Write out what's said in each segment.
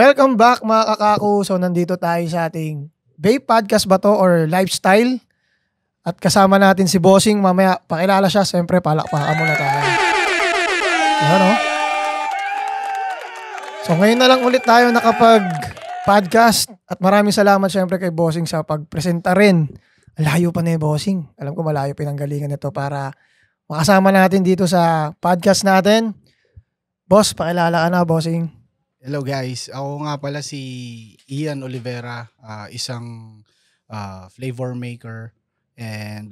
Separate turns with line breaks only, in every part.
Welcome back mga kakaku. So nandito tayo sa ating vape podcast ba to or lifestyle? At kasama natin si Bossing. Mamaya pakilala siya. Siyempre palakpakan muna tayo. Ayan o. So ngayon na lang ulit tayo nakapag-podcast. At maraming salamat siyempre kay Bossing sa pagpresenta rin. Layo pa na yung Bossing. Alam ko malayo pinanggalingan nito para makasama natin dito sa podcast natin. Boss, pakilala ka na, Bossing.
Hello guys, ako nga pala si Ian Olivera, isang flavor maker and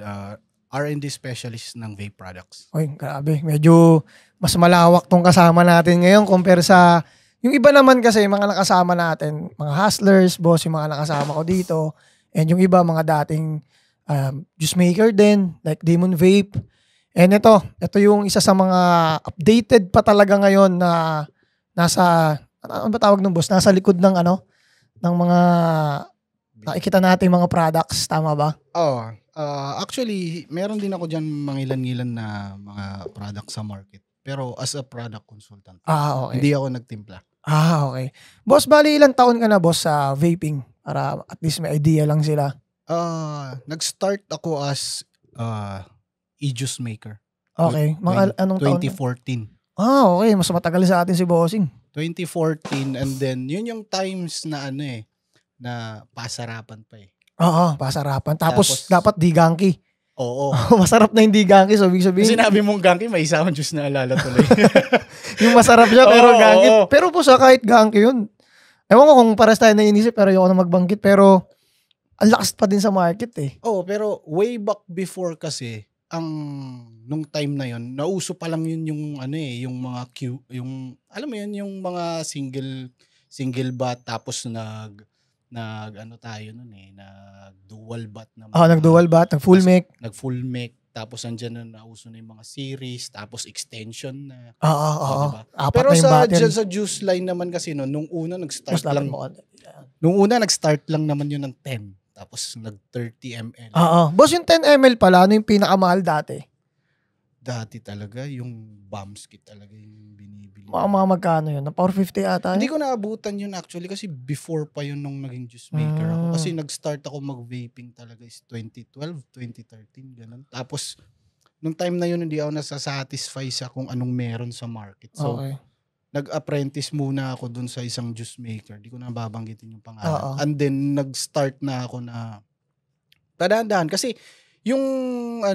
R&D specialist ng vape products.
Oy, grabe. Medyo mas malawak tong kasama natin ngayon compare sa yung iba naman kasi mga nakasama natin, mga hustlers, boss, yung mga nakasama ko dito. And yung iba mga dating juice maker din, like Demon Vape. And ito yung isa sa mga updated pa talaga ngayon na nasa ano ba tawag ng boss? Nasa likod ng ng mga nakikita natin mga products, tama ba?
Actually, meron din ako diyan mangilan-ngilan na mga products sa market. Pero as a product consultant.
Okay.
Hindi ako nagtimpla.
Okay. Boss, bali ilang taon ka na boss sa vaping? Para at least may idea lang sila.
Nag-start ako as e-juice maker.
Okay. Mga anong taon?
2014.
Okay. Mas matagal sa atin si Bossing.
2014 and then yun yung times na na pasarapan pa eh.
Oo, pasarapan. Tapos dapat di-ganky.
Oo.
Masarap na yung di-ganky. So, ibig sabihin.
Sinabi mong ganky, may isa akong juice na alala tuloy.
Yung masarap siya pero ganky. Pero po sa kahit ganky yun. Ewan ko kung pares tayo na inisip pero ayoko na magbanggit. Pero ang lakas pa din sa market eh.
Pero way back before kasi, nung time na yun, nauso pa lang yun yung yung mga alam mo yun, yung mga single bat tapos nag tayo nun nag dual bat na
nag-dual bat, nag-full mic.
Nag-full mic, tapos andyan na nauso na yung mga series, tapos extension na.
Diba?
Pero sa juice line naman kasi nung una nag-start lang. Nung una nag-start lang naman yun ng 10. Tapos nag-30 ml.
Boss, yung 10 ml pala, ano yung pinakamahal dati?
Dati talaga, yung bombs kit talaga yung binibili.
Mga magkano yun? Na 450 ata?
Hindi ko naabutan yun actually kasi before pa yun nung naging juice maker ako. Kasi nag-start ako mag-vaping talaga is 2012, 2013, ganun. Tapos, nung time na yun, hindi ako nasasatisfy sa kung anong meron sa market. So, nag-apprentice muna ako dun sa isang juice maker. Di ko na babanggitin yung pangalan. And then, nag-start na ako na tadaan kasi yung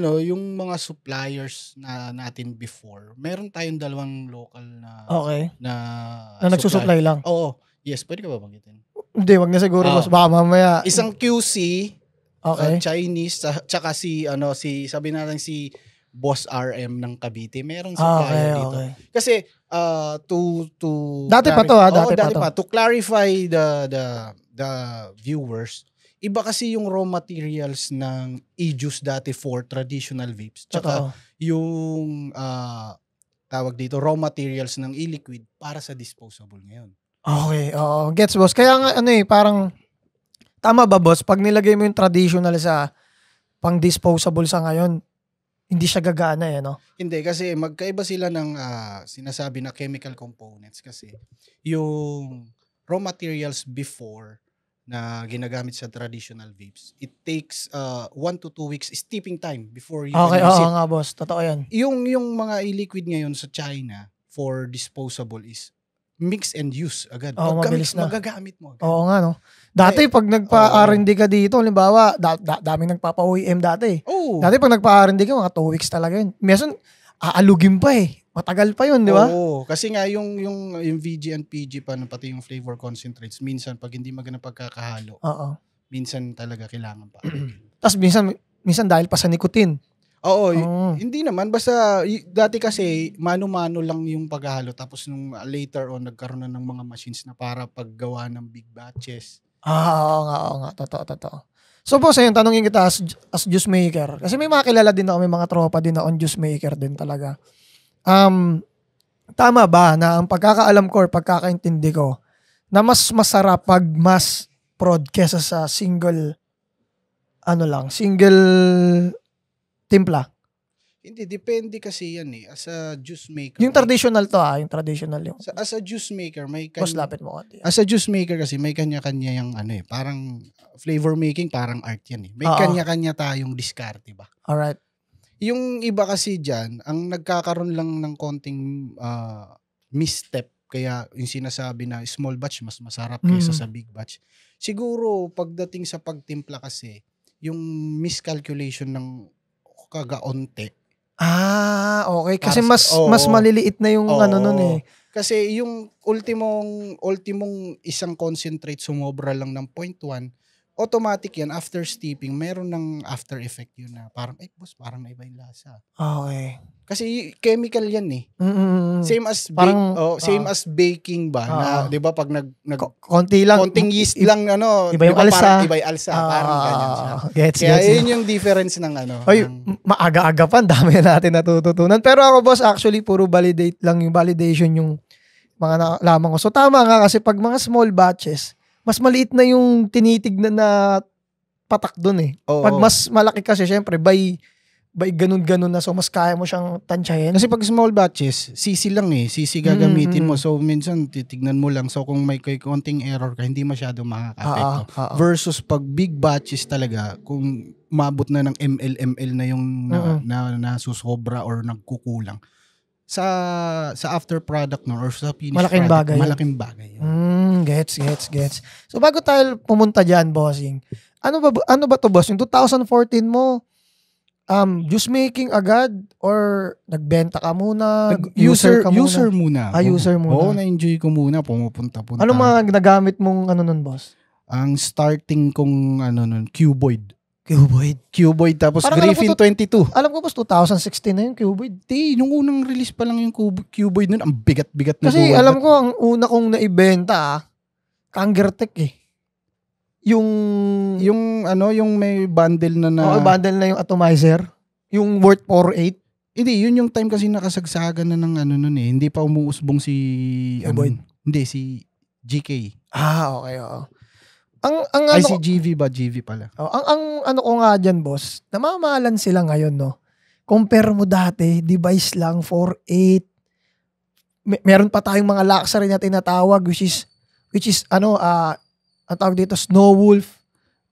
mga suppliers na natin before, meron tayong dalawang local na
na nagsusupply lang.
Oo. Yes, pwede ka ba banggitin?
Hindi, wag na siguro boss. Baka mamaya.
Isang QC, Chinese, tsaka si sabi natin si Boss RM ng Cavite, meron supplier dito. Kasi
dati pa
to clarify the viewers, iba kasi yung raw materials ng e-juice dati for traditional vapes. Tsaka yung tawag dito, raw materials ng e-liquid para sa disposable ngayon.
Okay, gets boss. Kaya nga parang tama ba boss, pag nilagay mo yung traditional sa pang disposable sa ngayon, hindi siya gagana no?
Hindi, kasi magkaiba sila ng sinasabi na chemical components kasi yung raw materials before na ginagamit sa traditional vapes, it takes 1 to 2 weeks steeping time before you can use it.
Nga boss, totoo yan.
Yung mga e-liquid ngayon sa China for disposable is mix and use agad.
Mabilis na.
Magagamit mo agad.
Oo nga no. Dati pag nagpa-R&D ka dito, halimbawa, daming nagpapa-OEM dati. Dati pag nagpa-R&D ka, mga 2 weeks talaga yun. Minsan, aalugin pa Matagal pa yun, di ba?
Oo. Kasi nga yung VG and PG pa, pati yung flavor concentrates, minsan pag hindi maganda pagkakahalo, minsan talaga kailangan pa.
Tapos minsan dahil pa sa nicotine.
Hindi naman. Basta dati kasi mano-mano lang yung paghahalo. Tapos nung later on, nagkaroon na ng mga machines na para paggawa ng big batches.
Oo nga. Totoo. So boss, ayun, tanongin kita as juice maker. Kasi may mga kilala din ako, may mga tropa din ako juice maker din talaga. Tama ba na ang pagkakaalam ko or pagkakaintindi ko na mas masarap pag mass prod kesa sa single timpla?
Hindi, depende kasi yan eh. As a juice maker.
Yung traditional to yung traditional yung.
As a juice maker, may
Boss, lapit mo konti.
As a juice maker kasi may kanya-kanya yung ano eh. Parang flavor making, parang art yan eh. May
Oo.
kanya-kanya tayong diskarte ba?
Alright.
Yung iba kasi dyan, ang nagkakaroon lang ng konting misstep, kaya yung sinasabi na small batch mas masarap kaysa sa big batch. Siguro, pagdating sa pagtimpla kasi, yung miscalculation ng kagaonte.
Okay. Kasi
Para
mas maliliit na yung ano nun eh.
Kasi yung ultimong isang concentrate sumobra lang ng 0.1, automatic yan, after steeping, meron ng after effect yun na parang, boss, parang naiba yung lasa.
Okay.
Kasi chemical yan eh. Same as as baking ba na 'di ba pag
konti lang,
konting yeast lang
iba yung alsa.
Parang iba yung alsa, parang ganyan siya. Kaya yun yung difference ng
Oy, maaga-aga pa, dami na natin natututunan. Pero ako, boss, actually puro validate lang yung validation yung mga nalaman ko. So tama nga kasi pag mga small batches, mas maliit na yung tinitignan na patak doon eh. Pag mas malaki kasi syempre by ganun-ganun na, so mas kaya mo siyang tansyahin.
Kasi pag small batches, sisi lang eh. Sisi gagamitin mo. So minsan titignan mo lang. So kung may konting error ka, hindi masyado makaka-apekto. Versus pag big batches talaga, kung mabot na ng ml na yung nasusobra or nagkukulang, sa after product or sa finished
malaking
product,
bagay.
Malaking bagay.
Gets. So bago tayo pumunta diyan, bossing, ano ba to, boss? Yung 2014 mo, juice making agad or nagbenta ka muna?
User muna.
User muna.
Oo, na-enjoy ko muna. Pumupunta-punta.
Ano mga nagamit mong nun, boss?
Ang starting kong Cuboid.
Cuboid.
Tapos
parang
Griffin 22.
Alam ko, boss, 2016 na yung Cuboid.
Nung unang release pa lang yung Cuboid nun, ang bigat-bigat na
kasi alam ko, ang una kong naibenta, Kangertech eh. Yung may bundle na bundle na yung atomizer, yung worth 48.
Hindi, yun yung time kasi nakasagsagan na ng nun eh. Hindi pa umuusbong si hindi, si GK.
Okay, oo. Ang
si GV ba? GV pala.
Ang ano ko nga dyan, boss, namamahalan sila ngayon, no? Compare mo dati, device lang, 48. Meron pa tayong mga luxury na tinatawag, which is ang tawag dito, Snow Wolf,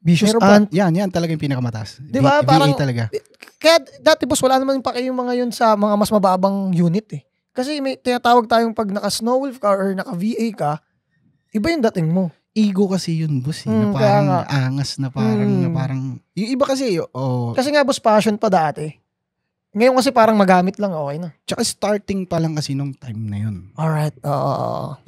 Vicious Ant.
Yan talaga yung pinakamataas.
Diba? Parang,
talaga.
Kaya dati, boss, wala naman pa kayong mga yun sa mga mas mababang unit eh. Kasi may tinatawag tayong pag naka-Snow Wolf ka or naka-VA ka, iba yung dating mo.
Ego kasi yun, boss. Na parang angas na parang yung iba kasi,
Kasi nga, boss, passion pa dati. Ngayon kasi parang magamit lang, okay na.
Tsaka starting pa lang kasi nung time na yun.
Alright,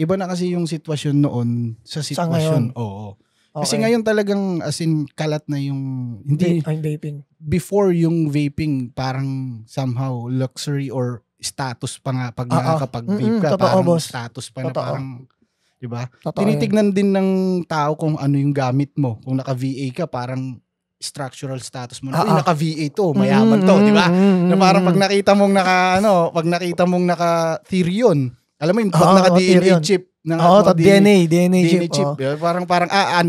Iba na kasi yung sitwasyon noon sa sitwasyon. Oo. Kasi ngayon talagang as in kalat na yung
vaping.
Before yung vaping parang somehow luxury or status pa nga pag nakakapag-vape ka. Parang boss. Status pa na parang, di ba? Tinitignan din ng tao kung ano yung gamit mo. Kung naka-VA ka, parang structural status mo na, naka-VA to, mayaman to, di ba? Na parang pag nakita mong naka-Therion, alam mo yung pag naka-DNA chip,
DNA chip.
Parang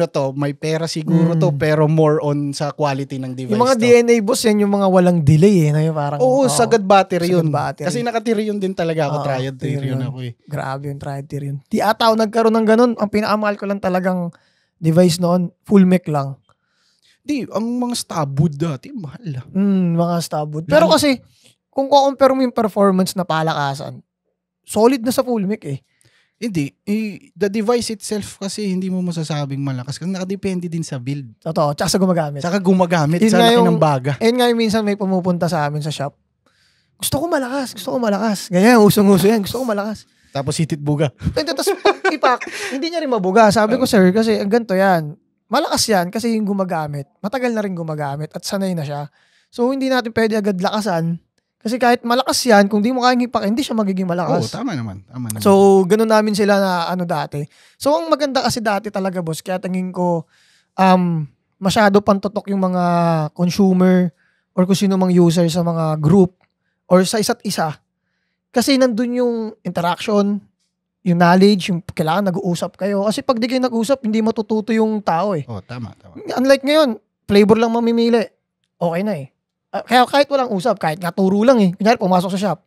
to, may pera siguro to, pero more on sa quality ng device.
Yung mga DNA, boss, yan yung mga walang delay eh. Parang,
sagad battery yun. Kasi naka-Therion din talaga ako, triad Therion ako eh.
Grabe yung triad Therion. Di ata ako nagkaroon ng ganun. Ang pinakamahal ko lang talagang device noon, full mech lang.
Ang mga Stabwood dati, mahal lang.
Mga Stabwood. Pero kasi, kung compare mo yung performance na palakasan, solid na sa full mech eh.
Hindi. The device itself kasi hindi mo masasabing malakas kasi nakadepende din sa build.
Totoo. Tsaka sa gumagamit.
Sa laki ng baga.
Nga yung minsan may pumupunta sa amin sa shop. Gusto ko malakas. Ganyan, usong-uso yan. Gusto ko malakas.
Tapos hitit buga.
Tapos ipak, hindi niya rin mabuga. Sabi ko, sir, kasi ganito yan. Malakas yan kasi yung gumagamit. Matagal na rin gumagamit at sanay na siya. So, hindi natin pwede agad lakasan. Kasi kahit malakas yan, kung di mo kayang hipak, hindi siya magiging malakas.
Tama naman.
So, ganun namin sila na dati. So, ang maganda kasi dati talaga, boss, kaya tingin ko, masyado pantotok yung mga consumer or kung sino mang user sa mga group or sa isa't isa. Kasi nandun yung interaction, yung knowledge, yung kailangan nag-uusap kayo. Kasi pag di kayo nag-usap, hindi matututo yung tao eh.
Tama.
Unlike ngayon, flavor lang mamimili. Okay na eh. Kaya kahit walang usap, kahit nga turo lang eh. Kunyari, pumasok sa shop.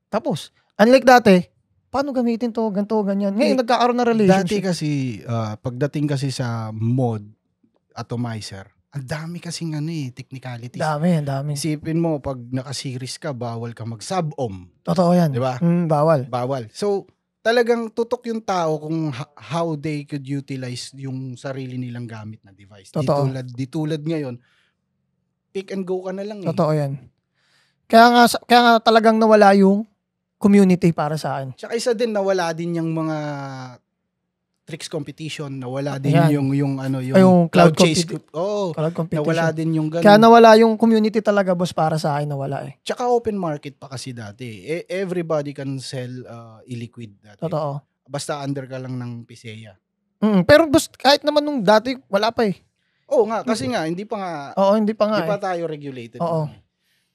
Tapos, unlike dati, paano gamitin to, ganito, ganyan. Ngayon, nagkakaroon na relationship.
Dati kasi, pagdating kasi sa mod, atomizer, ang dami kasing technicalities.
Dami, ang dami.
Isipin mo, pag naka-series ka, bawal ka mag-sub-ohm.
Totoo yan.
Di ba?
Bawal.
Bawal. So, talagang tutok yung tao kung how they could utilize yung sarili nilang gamit na device.
Totoo.
Di tulad ngayon, pick and go ka na lang eh.
Totoo yan. Kaya nga talagang nawala yung community para sa akin.
Tsaka isa din, nawala din yung mga tricks competition, nawala din
Ayan.
yung
cloud
chase.
Cloud competition.
Nawala din yung ganun.
Kaya nawala yung community talaga, boss, para sa akin, nawala eh.
Tsaka open market pa kasi dati. Everybody can sell e-liquid dati.
Totoo.
Basta under ka lang ng PCEA.
Pero boss, kahit naman nung dati, wala pa eh.
Oo nga, kasi nga, hindi pa nga.
Oo, hindi pa nga
Hindi pa tayo regulated.
Oo.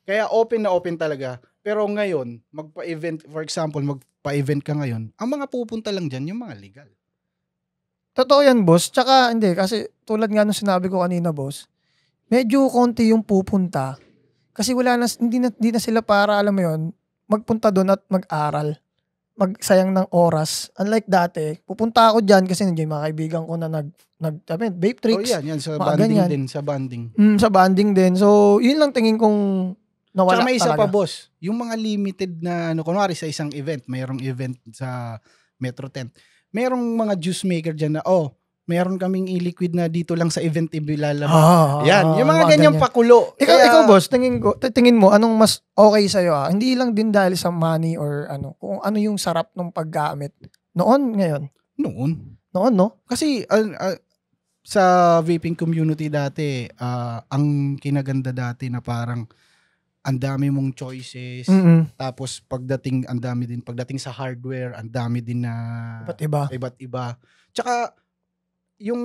Kaya open na open talaga. Pero ngayon, magpa-event, for example, magpa-event ka ngayon, ang mga pupunta lang dyan, yung mga legal.
Totoo yan, boss. Tsaka, hindi, kasi tulad nga nung sinabi ko kanina, boss, medyo konti yung pupunta. Kasi hindi na sila para, alam mo yun, magpunta doon at mag-aral. Magsayang ng oras. Unlike dati, pupunta ako dyan kasi nandiyan mga kaibigan ko na vape tricks.
Yan. Sa banding
ganyan.
din. Sa banding.
Sa banding din. So, yun lang tingin kong nawala
tsaka may isa
talaga.
pa, boss. Yung mga limited na, kunwari sa isang event, mayroong event sa Metro Tent. Merong mga juice maker dyan na, meron kaming e-liquid na dito lang sa event ilalabas. Yan, yung mga ganyang pakulo.
Ikaw boss, tingin mo, anong mas okay sa'yo? Hindi lang din dahil sa money or kung ano yung sarap ng paggamit. Noon, ngayon?
Noon,
no?
Kasi sa vaping community dati, ang kinaganda dati na parang ang dami mong choices. Tapos pagdating sa hardware, ang dami din na iba't iba. Tsaka yung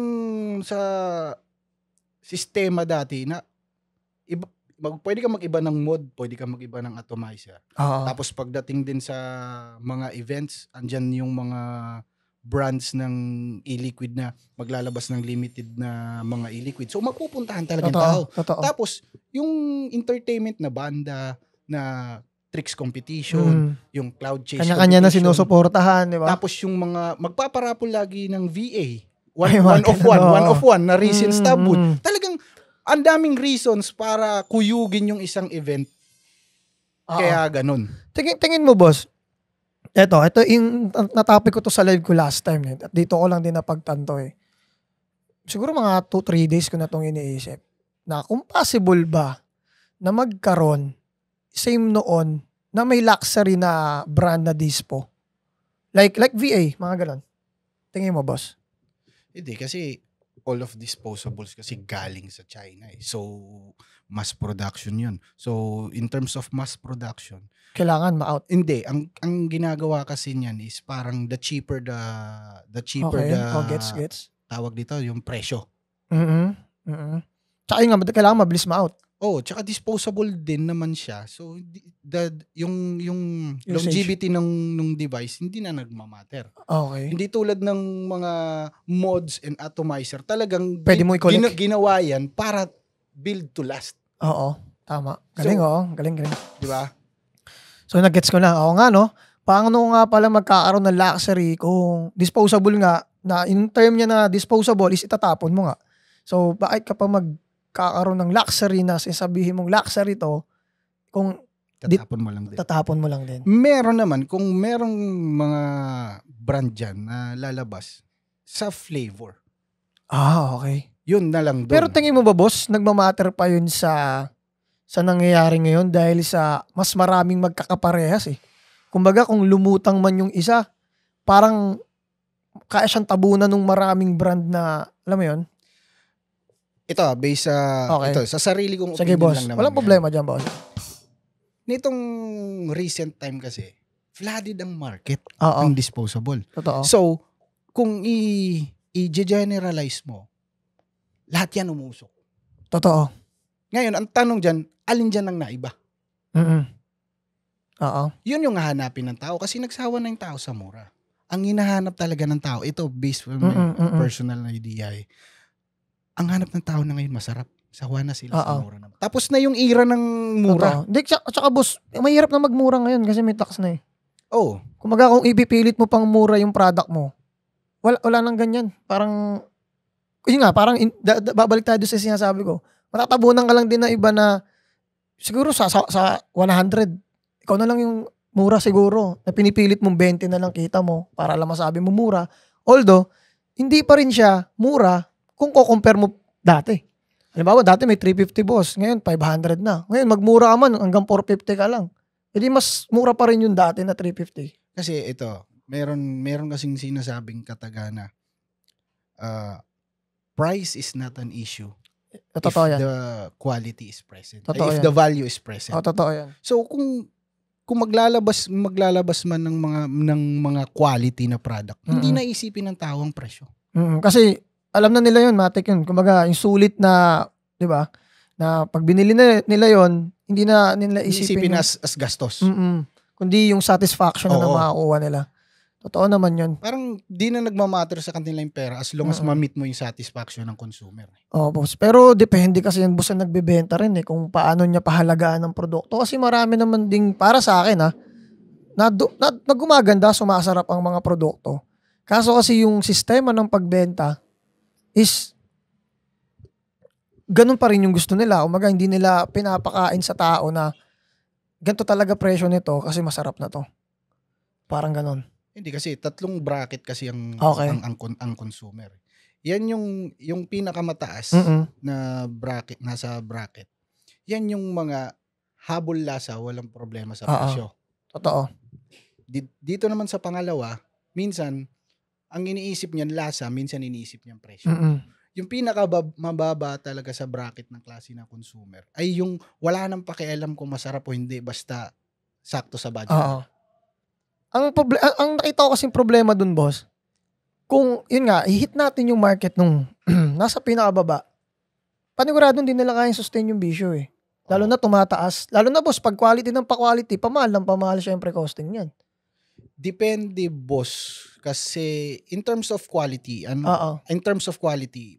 sa sistema dati na pwede ka mag-iba ng mod, pwede ka mag-iba ng atomizer. Tapos pagdating din sa mga events, andyan yung mga brands ng e-liquid na maglalabas ng limited na mga e-liquid. So mapupuntahan talaga ng tao.
Totoo.
Tapos yung entertainment na banda, na tricks competition, yung cloud chase
kanya-kanya na
competition.
sinusuportahan, di ba?
Tapos yung mga magpaparapol lagi ng VA. One of one na recent stab wood. Talagang ang daming reasons para kuyugin yung isang event. Kaya ganun.
Tingin mo, boss, ito yung natopic ko to sa live ko last time eh. At dito ko lang din napagtanto eh. Siguro mga 2-3 days ko na itong iniisip. Na kung possible ba na magkaroon same noon na may luxury na brand na dispo. Like VA, mga ganon. Tingin mo, boss?
Hindi, kasi all of disposables kasi galing sa China eh. So, mass production yun. So, in terms of mass production,
kailangan ma-out.
Hindi, ang ginagawa kasi niyan is parang the cheaper
Gets.
Tawag dito, yung presyo.
Tsaka yung kailangan mabilis ma-out.
Tsaka disposable din naman siya. So, yung longevity ng device, hindi na nagmamatter.
Okay.
Hindi tulad ng mga mods and atomizer, talagang
pwede mo i-collect.
Ginawa yan para build to last.
Oo, tama. Galing, galing.
Di ba?
So, nag-gets ko na. Oo nga, no? Paano nga pala magkakaroon ng luxury kung disposable nga, na in term niya na disposable is itatapon mo nga. So, bakit ka pa magkakaroon ng luxury na sasabihin mong luxury to, kung tatapon mo lang din.
Meron naman, kung merong mga brand dyan na lalabas sa flavor.
Okay.
Yun na lang doon.
Pero tingin mo ba, boss, nagmamatter pa yun sa nangyayari ngayon dahil sa mas maraming magkakaparehas eh. Kumbaga kung lumutang man yung isa, parang kaya siyang tabunan ng maraming brand na, alam mo yun?
Ito, based sa sarili kong
sige,
opinion
boss.
lang naman.
Walang problema dyan, boss.
Nitong recent time kasi, flooded ang market
ng
disposable.
Totoo.
So, kung i-generalize mo, lahat yan umusok.
Totoo.
Ngayon, ang tanong dyan, alin dyan ang naiba? Yun yung hahanapin ng tao kasi nagsawa na yung tao sa mura. Ang hinahanap talaga ng tao, ito based on my personal idea eh. Ang hanap ng tao na ngayon masarap. Sawa na sila sa mura naman. Tapos na yung era ng mura.
Hindi, tsaka boss, mahirap na magmura ngayon kasi may tax na eh.
Oo.
Kumaga kung ipipilit mo pang mura yung product mo, wala nang ganyan. Parang, yun nga, parang babalik tayo doon sa sinasabi ko. Matatabunan ka lang din na iba na siguro sa 100, ikaw na lang yung mura siguro. Na pinipilit mong 20 na lang kita mo para lang masabi mo mura. Although, hindi pa rin siya mura kung ko-compare mo dati. Halimbawa, dati may 350 boss. Ngayon, 500 na. Ngayon, magmura ka man hanggang 450 ka lang. Hindi mas mura pa rin yung dati na 350.
Kasi ito, meron kasing sinasabing katagana. Price is not an issue.
Totoo yan.
If the quality is present.
Totoo
If
yan.
the value is present.
Totoo yan.
So kung maglalabas man ng mga quality na product, hindi na isipin ng tao ang presyo.
Kasi alam na nila yun, matik yun. Kumbaga, yung sulit na, di ba, na pag binili nila yun, hindi na nila isipin
as gastos.
Kundi yung satisfaction na makakuha nila. Totoo naman yun.
Parang di na nagmamatter sa kanila yung pera as long as ma-meet mo yung satisfaction ng consumer.
Boss. Pero depende kasi yung boss na nagbebenta rin kung paano niya pahalagaan ng produkto. Kasi marami naman ding, para sa akin na gumaganda, sumasarap ang mga produkto. Kaso kasi yung sistema ng pagbenta is ganun pa rin yung gusto nila. Umaga hindi nila pinapakain sa tao na ganito talaga presyo nito kasi masarap na to. Parang ganun.
Hindi kasi tatlong bracket kasi ang consumer. Yan yung pinakamataas na bracket, nasa bracket. Yan yung mga habol lasa, walang problema sa presyo.
Totoo.
Dito naman sa pangalawa, minsan ang iniisip niyan lasa, minsan iniisip niyan presyo. Yung mababa talaga sa bracket ng klase ng consumer ay yung wala nang pakialam kung masarap o hindi, basta sakto sa budget.
Ang nakita ko kasing problema dun, boss, kung yun nga, i-hit natin yung market nung nasa pinakababa, paniguradong din nila kayang sustain yung bisyo eh. Lalo na tumataas. Lalo na, boss, pag quality ng pa-quality, pamahal syempre costing yan.
Depende, boss. Kasi in terms of quality,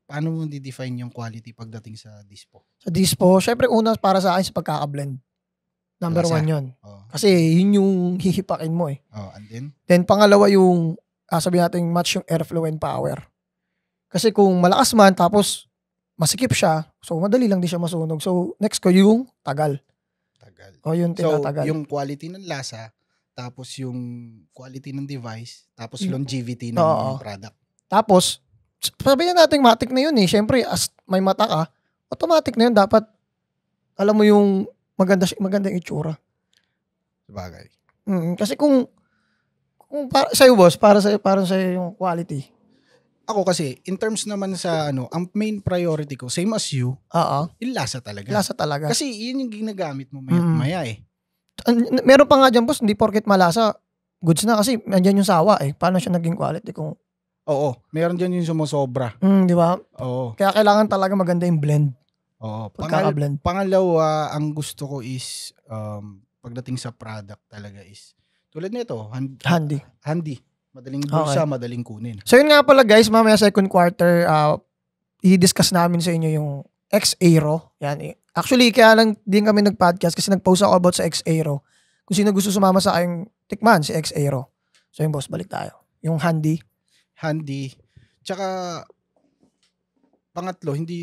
paano mo di-define yung quality pagdating sa dispo? Sa
dispo, syempre una para sa akin sa pagkaka-blend. Number one yun. Kasi yun yung hihipakin mo eh.
And
then pangalawa yung, sabihin natin, match yung airflow and power. Kasi kung malakas man, tapos masikip siya, so madali lang din siya masunog. So next ko yung tagal. Yung tinatagal.
So yung quality ng lasa, tapos yung quality ng device, tapos longevity ng product.
Tapos, sabihin natin matik na yun eh. Syempre, as may mata ka, automatic na yun. Dapat, alam mo yung maganda yung itsura.
Sabagay.
Kasi kung para sa'yo, boss, para sa'yo yung quality.
Ako kasi, in terms naman sa ang main priority ko, same as you, yung lasa talaga.
Lasa talaga.
Kasi yun yung ginagamit mo maya eh.
Meron pa nga dyan, boss, hindi porket malasa, goods na kasi nandiyan yung sawa eh. Paano siya naging quality kung...
Oo, meron dyan yung sumusobra.
Di ba?
Oo.
Kaya kailangan talaga maganda yung blend.
Oo.
Pagkaka-blend.
Pangalawa, ang gusto ko is, pagdating sa product talaga is, tulad nito, handy. Madaling bulsa, madaling kunin.
So yun nga pala guys, mamaya second quarter, i-discuss namin sa inyo yung X-Aero. Yan. Actually, kaya lang din kami nag-podcast kasi nag-post ako about sa X-Aero. Kung sino gusto sumama sa aking tikman, si X-Aero. So yung boss, balik tayo. Yung handy.
Tsaka, pangatlo, hindi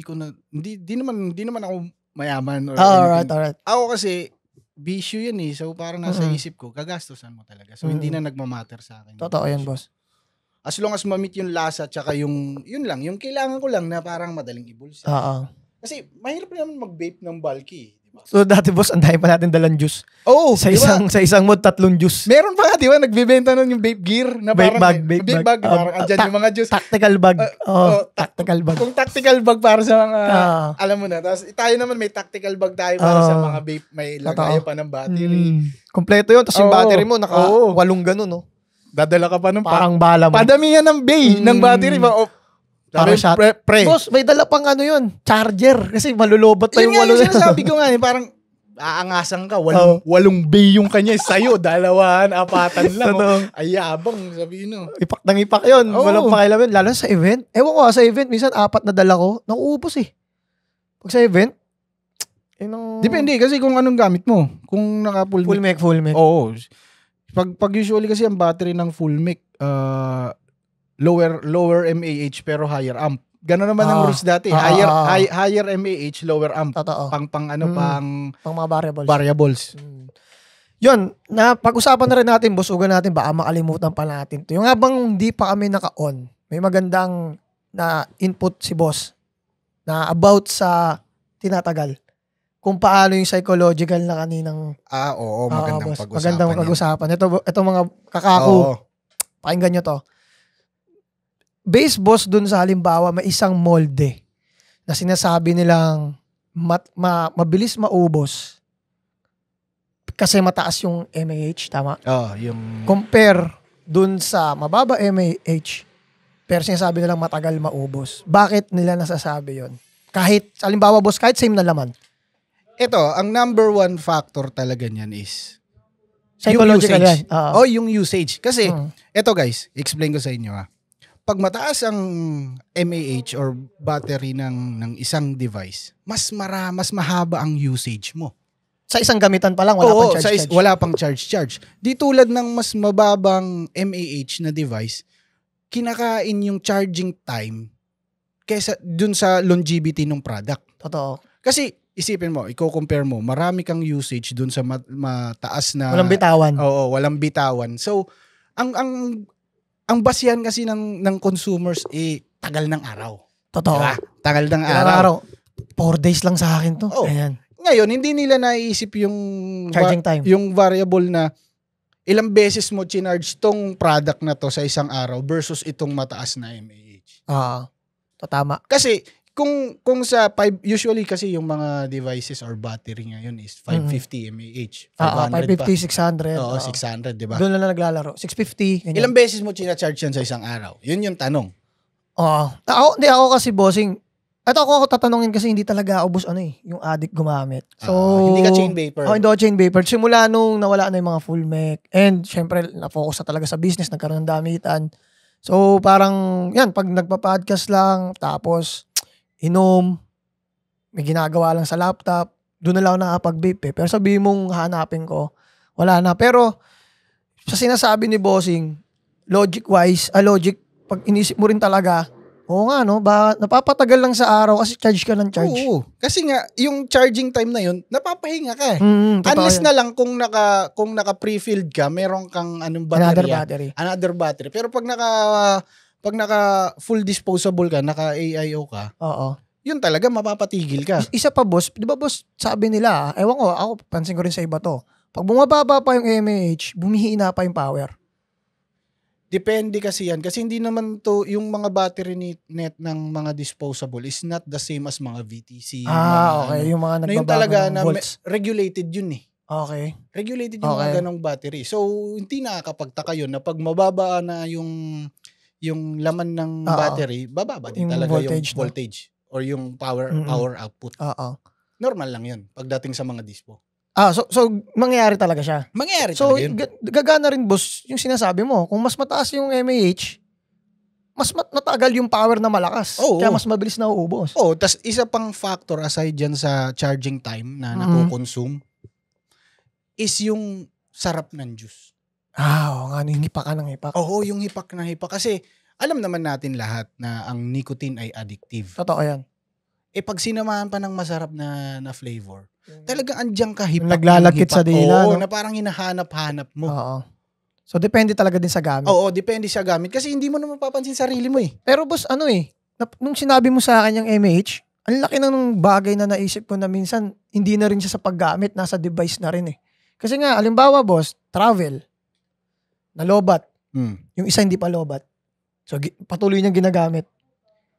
naman ako mayaman.
Alright.
Ako kasi, bisyo yan eh. So parang nasa isip ko, gagastosan mo talaga. So hindi na nagmamatter sa akin.
Totoo yan, boss.
As long as ma-meet yung lasa, tsaka yun lang, yung kailangan ko lang na parang madaling ibulsa. Kasi mahirap naman mag-vape ng bulky. Diba?
So dati, boss, ang dami pa natin dalang juice. Sa isang mod, 3 juice.
Meron pa nga, di ba? Nagbibenta nun yung vape gear. Na
vape
parang,
bag.
Parang andyan yung mga juice.
Tactical bag. Tactical bag.
Kung tactical bag para sa mga, alam mo na. Tapos tayo naman may tactical bag tayo para sa mga vape. May lagayan pa ng battery.
Kompleto yun. Tapos yung battery mo, naka 8 ganun, no?
Dadala ka pa ng
parang bala mo.
Padamihan ng bay ng battery.
Parang shot. Boss, may dala pang yun, charger. Kasi malulobot pa yung 8.
Yung sinasabi ko nga, parang aangasan ka. 8 bay yung kanya. Sa'yo, 2, 4 lang. Ayabang, sabihin no.
Ipak ng ipak yun. Walang pakialam yun. Lalo sa event. Ewan ko sa event, minsan 4 na dala ko. Nauubos eh. Pag sa event, yun ang...
Depende kasi kung anong gamit mo. Kung naka full mic.
Full mic.
Oo. Pag usually kasi ang battery ng full mic, lower MAH pero higher amp. Gano'n naman ang rules dati. Higher MAH, lower amp.
Totoo.
Pang
mga variables.
Variables.
Yun, pag-usapan na rin natin, boss, ugan natin, baka makalimutan pa natin to. Yung habang hindi pa kami naka-on, may magandang na input si boss na about sa tinatagal. Kung paano yung psychological na kaninang...
Oo, magandang pag-usapan.
Magandang pag-usapan. Ito mga kakako, pakinggan nyo to. Base, boss, dun sa halimbawa, may isang molde na sinasabi nilang mabilis maubos kasi mataas yung MAH, tama?
Yung...
Compare dun sa mababa MAH, pero sinasabi nilang matagal maubos. Bakit nila nasasabi yon? Kahit, halimbawa, boss, kahit same na laman.
Ito, ang number one factor talaga niyan is
psychological yan.
Yung usage. Kasi, ito guys, explain ko sa inyo Pag mataas ang MAH or battery ng isang device, mas mahaba ang usage mo.
Sa isang gamitan pa lang, wala pang charge.
Wala pang charge. Di tulad ng mas mababang MAH na device, kinakain yung charging time kaysa dun sa longevity ng product.
Totoo.
Kasi isipin mo, i-compare mo, marami kang usage dun sa mataas na...
Walang bitawan.
Oo, walang bitawan. So, ang basihan kasi ng consumers, tagal ng araw.
Totoo.
Diba? Tagal ng araw.
4 days lang sa akin to. Ayan.
Ngayon, hindi nila naiisip yung
charging time.
Yung variable na ilang beses mo chinarge tong product na to sa isang araw versus itong mataas na MAH.
Tama.
Kasi kung sa usually kasi yung mga devices or battery ngayon is 550 mAh.
550, 600.
Oo, 600, di ba?
Doon na naglalaro. 650. Ganyan.
Ilang beses mo chinacharge yan sa isang araw? Yun yung tanong.
Ako kasi, bossing, at ako tatanungin kasi hindi talaga ubos yung addict gumamit. So,
hindi ka chain vapor.
Hindi ako chain vapor. Simula nung nawala na yung mga full mic. And syempre, na-focus na talaga sa business, nagkaroon ng damitan. So, parang, yan, pag nagpa-podcast lang, tapos, inom, may ginagawa lang sa laptop, doon na lang ako nakapag-vape Pero sabihin mong hanapin ko, wala na. Pero, sa sinasabi ni Bossing, logic, pag inisip mo rin talaga, oo nga, no? Napapatagal lang sa araw kasi charge ka ng charge.
Oo. Kasi nga, yung charging time na yun, napapahinga ka Unless na lang kung naka pre-filled ka, meron kang another battery. Pero pag naka full disposable ka, naka AIO ka, yun talaga, mapapatigil ka.
Isa pa, boss, di ba, boss, sabi nila, ewan ko, ako, pansin ko rin sa iba to, pag bumababa pa yung MAH, bumihina pa yung power.
Depende kasi yan. Kasi hindi naman to, yung mga battery net ng mga disposable is not the same as mga VTC.
Okay. Yung mga
nagbabago talaga na
volts.
Regulated yun
Okay.
Regulated yung mga ganong battery. So, hindi nakakapagtaka yun na pag mababa na yung laman ng battery, bababa din talaga
voltage,
yung voltage or yung power output. Normal lang yun pagdating sa mga dispo.
So mangyayari talaga siya.
Mangyayari talaga yun.
Gagana rin, boss, yung sinasabi mo. Kung mas mataas yung MAH, mas matagal yung power na malakas. Kaya mas mabilis na uubos.
Tas isa pang factor aside dyan sa charging time na nakukonsume is yung sarap ng juice.
Oo nga, yung hipak ka ng hipak.
Oo, yung hipak ng hipak. Kasi alam naman natin lahat na ang nicotine ay addictive.
Totoo yan.
Pag sinamahan pa ng masarap na flavor, talagang andiyan ka hipak.
Naglalakit sa dila.
Na parang hinahanap-hanap mo.
So, depende talaga din sa gamit.
Oo, depende sa gamit. Kasi hindi mo na mapapansin sarili mo
Pero boss, nung sinabi mo sa akin yung MAH, ang laki ng bagay na naisip ko na minsan, hindi na rin siya sa paggamit, nasa device na rin Kasi nga, alimbawa boss, travel, nalobat. Yung isa hindi pa lobat. So, patuloy niyang ginagamit.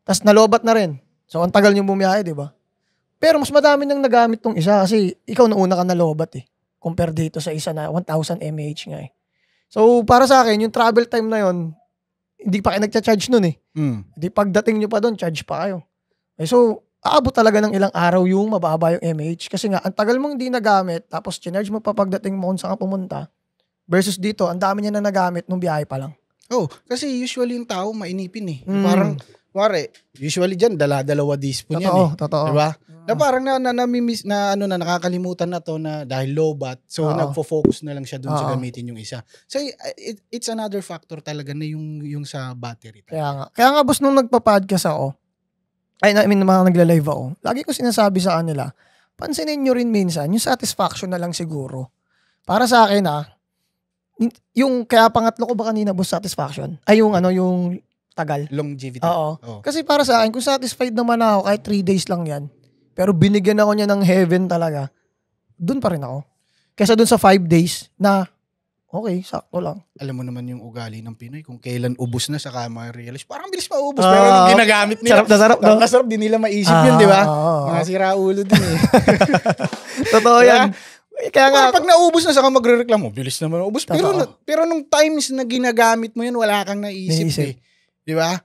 Tapos nalobat na rin. So, ang tagal niyong bumiyahe, di ba? Pero mas madami nang nagamit tong isa kasi ikaw nauna ka nalobat compare dito sa isa na 1,000 mAh nga So, para sa akin, yung travel time na yon hindi pa kayo nagcha-charge nun Hindi pagdating nyo pa doon, charge pa kayo. So, aabot talaga ng ilang araw yung mababa yung MAH. Kasi nga, ang tagal mong hindi nagamit, tapos charge mo pa pagdating mo kung saan ka pumunta, versus dito, ang dami niya na nagamit nung biyahe pa lang.
Kasi usually yung tao mainipin Parang Kuwari, usually dyan, dalawa teaspoon yan eh.
Totoo.
Diba? Na parang namimiss na nakakalimutan na to na dahil low bat. So nagfo-focus na lang siya dun sa gamitin yung isa. So it's another factor talaga na yung sa battery.
Kaya nga boss, nung nagpa-podcast ako, mga nagla-live ako, lagi ko sinasabi sa kanila, pansinin nyo rin minsan, yung satisfaction na lang siguro. Para sa akin yung kaya pangatlo ko ba kanina boss, satisfaction? Ay yung tagal.
Longevity.
Oo. Kasi para sa akin, kung satisfied naman ako, kahit 3 days lang yan, pero binigyan ako niya ng heaven talaga, dun pa rin ako. Kesa dun sa 5 days na, okay, sakto lang.
Alam mo naman yung ugali ng Pinoy, kung kailan ubos na saka ma-realize, parang bilis maubos. Pero nung ginagamit nila,
sarap no?
Sarap din nila maisip yun, di ba? Mga siraulo din eh.
Totoo yan. Kaya nga,
pag naubos na saka magre-reklamo, bilis naman ubos. Pero nung times na ginagamit mo yun, wala kang naisip. Eh. Di ba?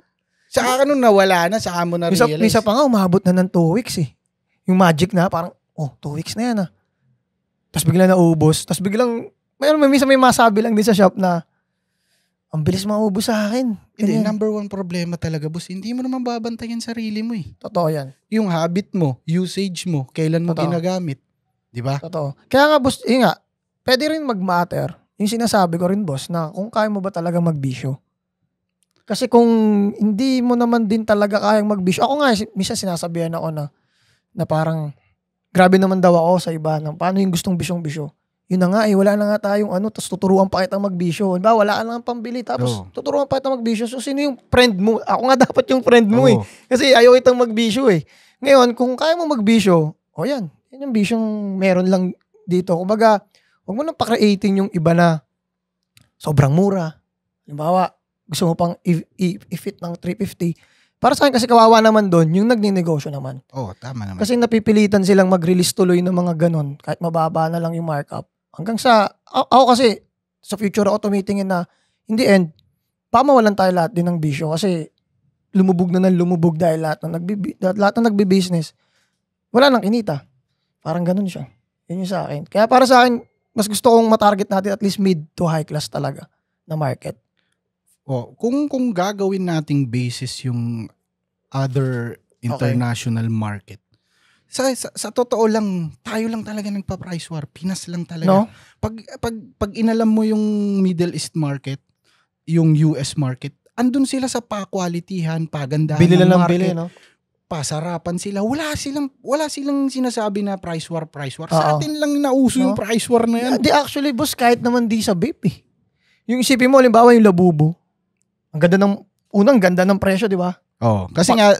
Saka nung nawala na, saka mo na-realize.
Misa pa nga, umabot na ng 2 weeks eh. Yung magic na, parang, 2 weeks na yan ah. Tapos biglang naubos. Tapos biglang, minsan may masabi lang din sa shop na, ang bilis maubos sa akin.
Hindi, number 1 problema talaga, boss. Hindi mo naman babantayan sarili mo eh.
Totoo yan.
Yung habit mo, usage mo, kailan mo ginagamit. Di ba?
Totoo. Kaya nga, boss, pwede rin mag-matter. Yung sinasabi ko rin, boss, na kung kaya mo ba talaga magbisyo. Kasi kung hindi mo naman din talaga kayang magbisyo, ako nga, minsan sinasabihan ako na parang, grabe naman daw ako sa iba, na paano yung gustong bisyong-bisyo. Yun na nga wala na nga tayong tapos tuturuan pa kitang magbisyo. Diba, wala ka lang pambili, tapos tuturuan pa kitang magbisyo. So, sino yung friend mo? Ako nga dapat yung friend mo eh. Kasi ayaw kitang magbisyo eh. Ngayon, kung kaya mo magbisyo, yan yung bisyong meron lang dito. Kumbaga, huwag mo nang pa-creating yung iba na sobrang mura. Halimbawa, gusto mo pang i-fit ng 350. Para sa akin kasi kawawa naman doon, yung nagninegosyo naman.
Tama naman.
Kasi napipilitan silang mag-release tuloy ng mga ganon, kahit mababa na lang yung markup. Hanggang sa, ako kasi, sa future ako tumitingin na, in the end, mawalan tayo lahat din ng bisyo kasi lumubog na ng lumubog dahil lahat na nagbi-business. Wala nang kinita. Parang ganon siya. Yun yung sa akin. Kaya para sa akin, mas gusto kong matarget natin at least mid to high class talaga na market.
Kung gagawin nating basis yung other international market, sa totoo lang, tayo lang talaga nagpa-price war. Pinas lang talaga.
No?
Pag inalam mo yung Middle East market, yung US market, andun sila sa pa-qualityhan, pagandahan
bili
ng
lang
market.
Bili, no?
Pasarapan sila. Wala silang sinasabi na price war. Sa atin lang nauso yung price war na yan.
Di actually, boss, kahit naman di sa vape eh. Yung isipin mo, halimbawa yung Labubo, ang ganda ng presyo, di ba?
Kasi nga,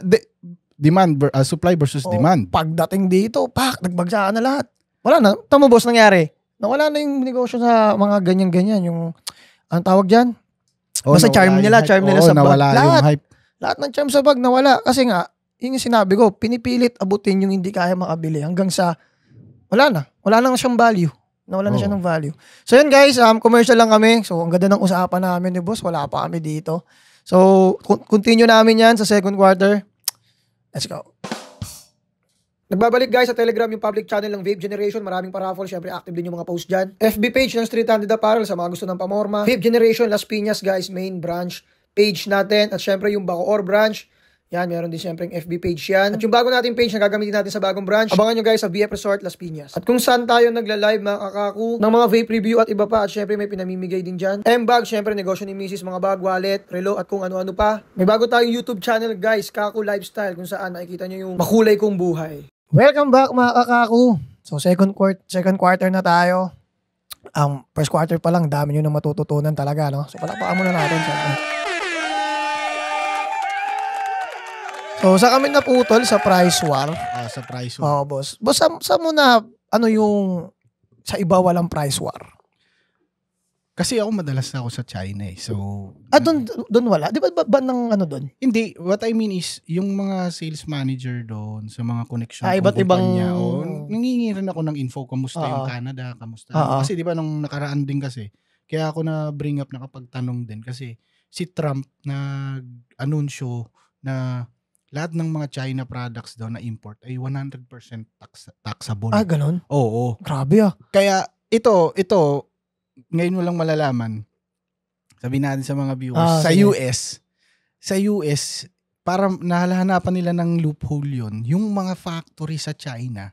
supply versus demand.
Pagdating dito, nagbagsakan na lahat. Wala na. Tama boss, nangyari. Nawala na yung negosyo sa mga ganyan-ganyan. Yung, anong tawag dyan? Basta charm nila sa bag.
Nawala yung hype.
Lahat ng charm sa bag, nawala. Kasi nga, yung sinabi ko, pinipilit abutin yung hindi kaya makabili hanggang sa, wala na siyang value. Nawala na siya ng value. So yun guys, commercial lang kami. So ang ganda ng usapan namin ni boss. Wala pa kami dito. So continue namin yan sa second quarter. Let's go. Nagbabalik guys sa Telegram yung public channel ng Vape Generation. Maraming paraffle. Syempre active din yung mga post dyan. FB page ng Street Handed Apparel sa mga gusto ng pamorma. Vape Generation Las Piñas guys, main branch page natin. At syempre yung Bacoor branch. Yan, meron din siyempre yung FB page yan. At yung bago nating page na gagamitin natin sa bagong branch, abangan nyo guys sa VF Resort Las Piñas. At kung saan tayo nagla-live mga kakaku ng mga vape review at iba pa. At syempre may pinamimigay din dyan. M-bag, syempre negosyo ni Mrs. Mga bag, wallet, relo at kung ano-ano pa. May bago tayong YouTube channel guys, Kaku Lifestyle, kung saan nakikita nyo yung makulay kong buhay. Welcome back mga kakaku. So second quarter na tayo. First quarter pa lang, dami nyo na matututunan talaga, no? So palakpakan muna natin syempre. So, sa kami naputol sa price war.
Sa price war.
Oo, boss. Boss, sa mo na, yung sa iba walang price war?
Kasi ako madalas na ako sa China eh. So,
doon wala? Di ba ng doon?
Hindi. What I mean is, yung mga sales manager doon, sa mga connection
iba't ibang
nangingi rin ako ng info, kamusta yung Canada, kamusta. Kasi di ba nung nakaraan din kasi, kaya ako na bring up na kapagtanong din kasi si Trump nag-anunsyo na lahat ng mga China products daw na import ay 100% taxable.
Ganun?
Oo.
Grabe
Kaya ito, ngayon mo lang malalaman, sabihin natin sa mga viewers, sa US, para nahahanapan nila ng loophole yun, yung mga factory sa China,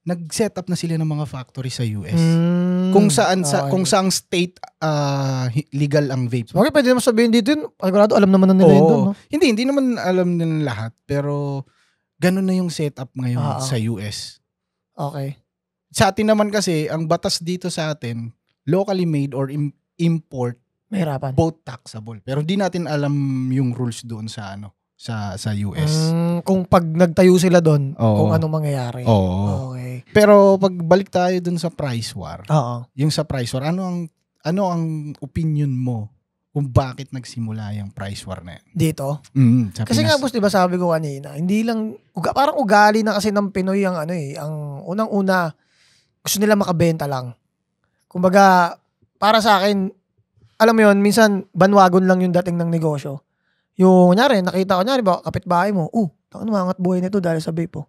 nag-set up na sila ng mga factory sa US. Kung saang state legal ang vape.
Okay, pwede naman sabihin dito yun. Sigurado alam naman na nila yun doon, no?
Hindi naman alam nila lahat. Pero ganun na yung setup ngayon sa US.
Okay.
Sa atin naman kasi, ang batas dito sa atin, locally made or import,
mahirapan.
Both taxable. Pero di natin alam yung rules doon sa sa US.
Kung pag nagtayo sila doon, kung ano mangyayari.
Oo.
Okay.
Pero pag balik tayo doon sa price war.
Oo.
Yung sa price war, ano ang opinion mo kung bakit nagsimula yung price war na yan?
Dito?
Pinas.
Kasi nga boss, 'di ba sabi ko kanina, hindi lang parang ugali na kasi ng Pinoy ang ang unang-una gusto nila makabenta lang. Kumbaga, para sa akin, alam mo yun, minsan banwagon lang yung dating ng negosyo. Yung, kunyari, nakita ko, kunyari ba, kapitbahay mo, mangat buhay nito dahil sa vape,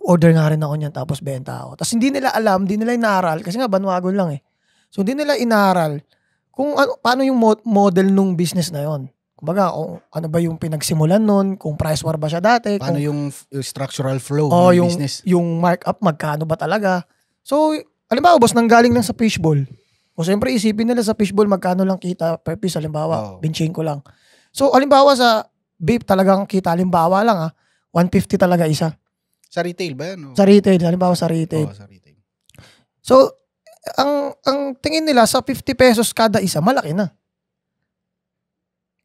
Order nga rin ako niyan, tapos benta ako. Tapos hindi nila alam, hindi nila inaaral, kasi nga banwagon lang eh. So hindi nila inaaral kung paano yung model nung business na yon. Kumbaga, kung ano ba yung pinagsimulan nun, kung price war ba siya dati.
Paano yung structural flow
ng
business.
Yung markup, magkano ba talaga. So, halimbawa, boss, nanggaling lang sa fishbowl. O siyempre, isipin nila sa fishbowl, magkano lang kita per piece, halimbawa, benching ko lang. So, halimbawa sa vape talagang kita, halimbawa lang 150 talaga isa.
Sa retail ba yan?
Sa retail, halimbawa sa retail.
Sa retail.
So, ang tingin nila sa 50 pesos kada isa, malaki na.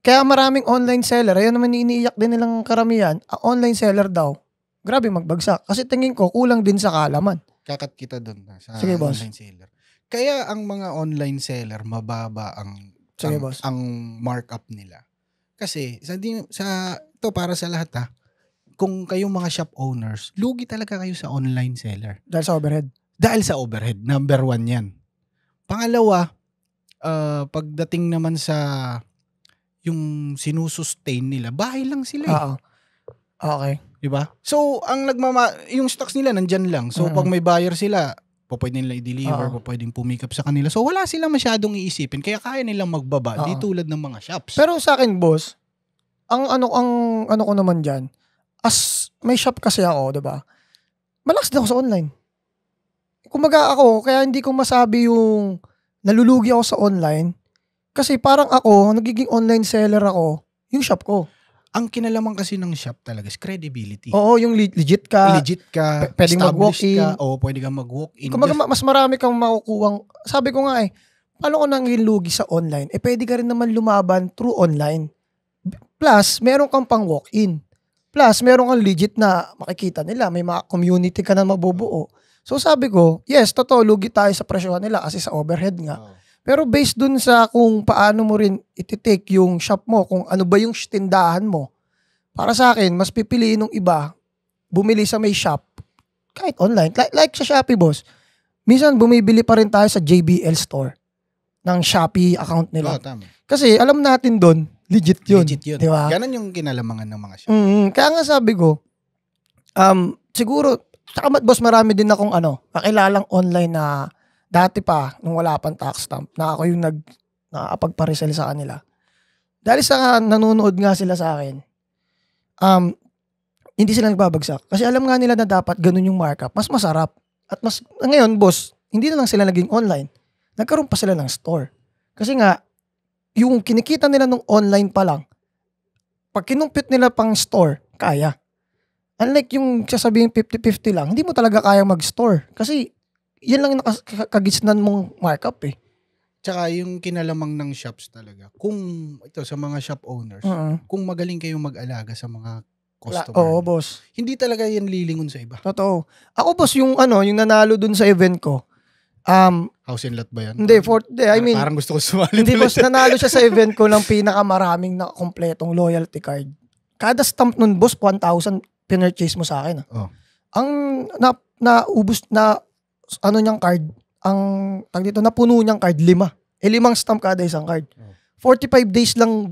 Kaya maraming online seller, ayun naman iniiyak din nilang karamihan, online seller daw, grabe magbagsak. Kasi tingin ko, kulang din sa kaalaman.
Kakat kita doon sa
Sige, boss.
online seller. Kaya ang mga online seller, mababa ang markup nila. Kasi ito para sa lahat kung kayong mga shop owners, lugi talaga kayo sa online seller.
Dahil sa overhead.
Number 1 yan. Pangalawa, pagdating naman sa yung sinusustain nila, bahay lang sila eh.
Okay.
Diba? So, yung stocks nila nandyan lang. So, pag may buyer sila, pwede nila i-deliver, pwedeng pumikap sa kanila. So, wala silang masyadong iisipin. Kaya kaya nilang magbaba, di tulad ng mga shops.
Pero sa akin, boss, ang ano ko naman dyan, as may shop kasi ako, diba? Malakas din ako sa online. Kumbaga ako, kaya hindi ko masabi yung nalulugi ako sa online. Kasi parang ako, nagiging online seller ako, yung shop ko.
Ang kinalaman kasi ng shop talaga is credibility.
Oo, yung legit ka. Pwedeng mag-walk-in.
Pwede kang mag-walk-in.
Kumbaga, mas marami kang makukuhang, sabi ko nga paano ko nang lugi sa online? Pwede ka rin naman lumaban through online. Plus, meron kang pang walk-in. Plus, meron kang legit na makikita nila. May mga community ka na mabubuo. So sabi ko, yes, totoo, lugi tayo sa presyohan nila kasi sa overhead nga. Pero based dun sa kung paano mo rin iti-take yung shop mo, kung ano ba yung tindahan mo, para sa akin, mas pipiliin ng iba, bumili sa may shop, kahit online. Like sa Shopee, boss. Minsan, bumibili pa rin tayo sa JBL store ng Shopee account nila.
Tama.
Kasi alam natin dun, legit yun. Diba?
Ganon yung kinalamangan ng mga shop.
Kaya nga sabi ko, siguro, saka boss, marami din akong kakilalang online na dati pa, nung wala pang tax stamp, na ako yung nakapagparesell sa kanila. Dahil sa nanonood nga sila sa akin, hindi sila nagbabagsak. Kasi alam nga nila na dapat ganun yung markup. Mas masarap. At ngayon, boss, hindi na lang sila naging online. Nagkaroon pa sila ng store. Kasi nga, yung kinikita nila nung online pa lang, pag kinumpit nila pang store, kaya. Unlike yung sasabihin 50-50 lang, hindi mo talaga kaya mag-store. Kasi, yan lang yung kagisnan mong markup eh.
Tsaka yung kinalamang ng shops talaga. Kung ito sa mga shop owners, kung magaling kayong mag-alaga sa mga customer.
Oo, boss.
Hindi talaga yan lilingon sa iba.
Totoo. Ako, boss, yung nanalo dun sa event ko.
House and lot ba yan?
Hindi,
parang gusto ko sumali.
Hindi, boss, nanalo siya sa event ko ng pinakamaraming na kompletong loyalty card. Kada stamp nun, boss, 1,000 pinurchase mo sa akin. Ang naubos na niyang card, napuno niyang card, 5. 5 stamp kada isang card. 45 days lang,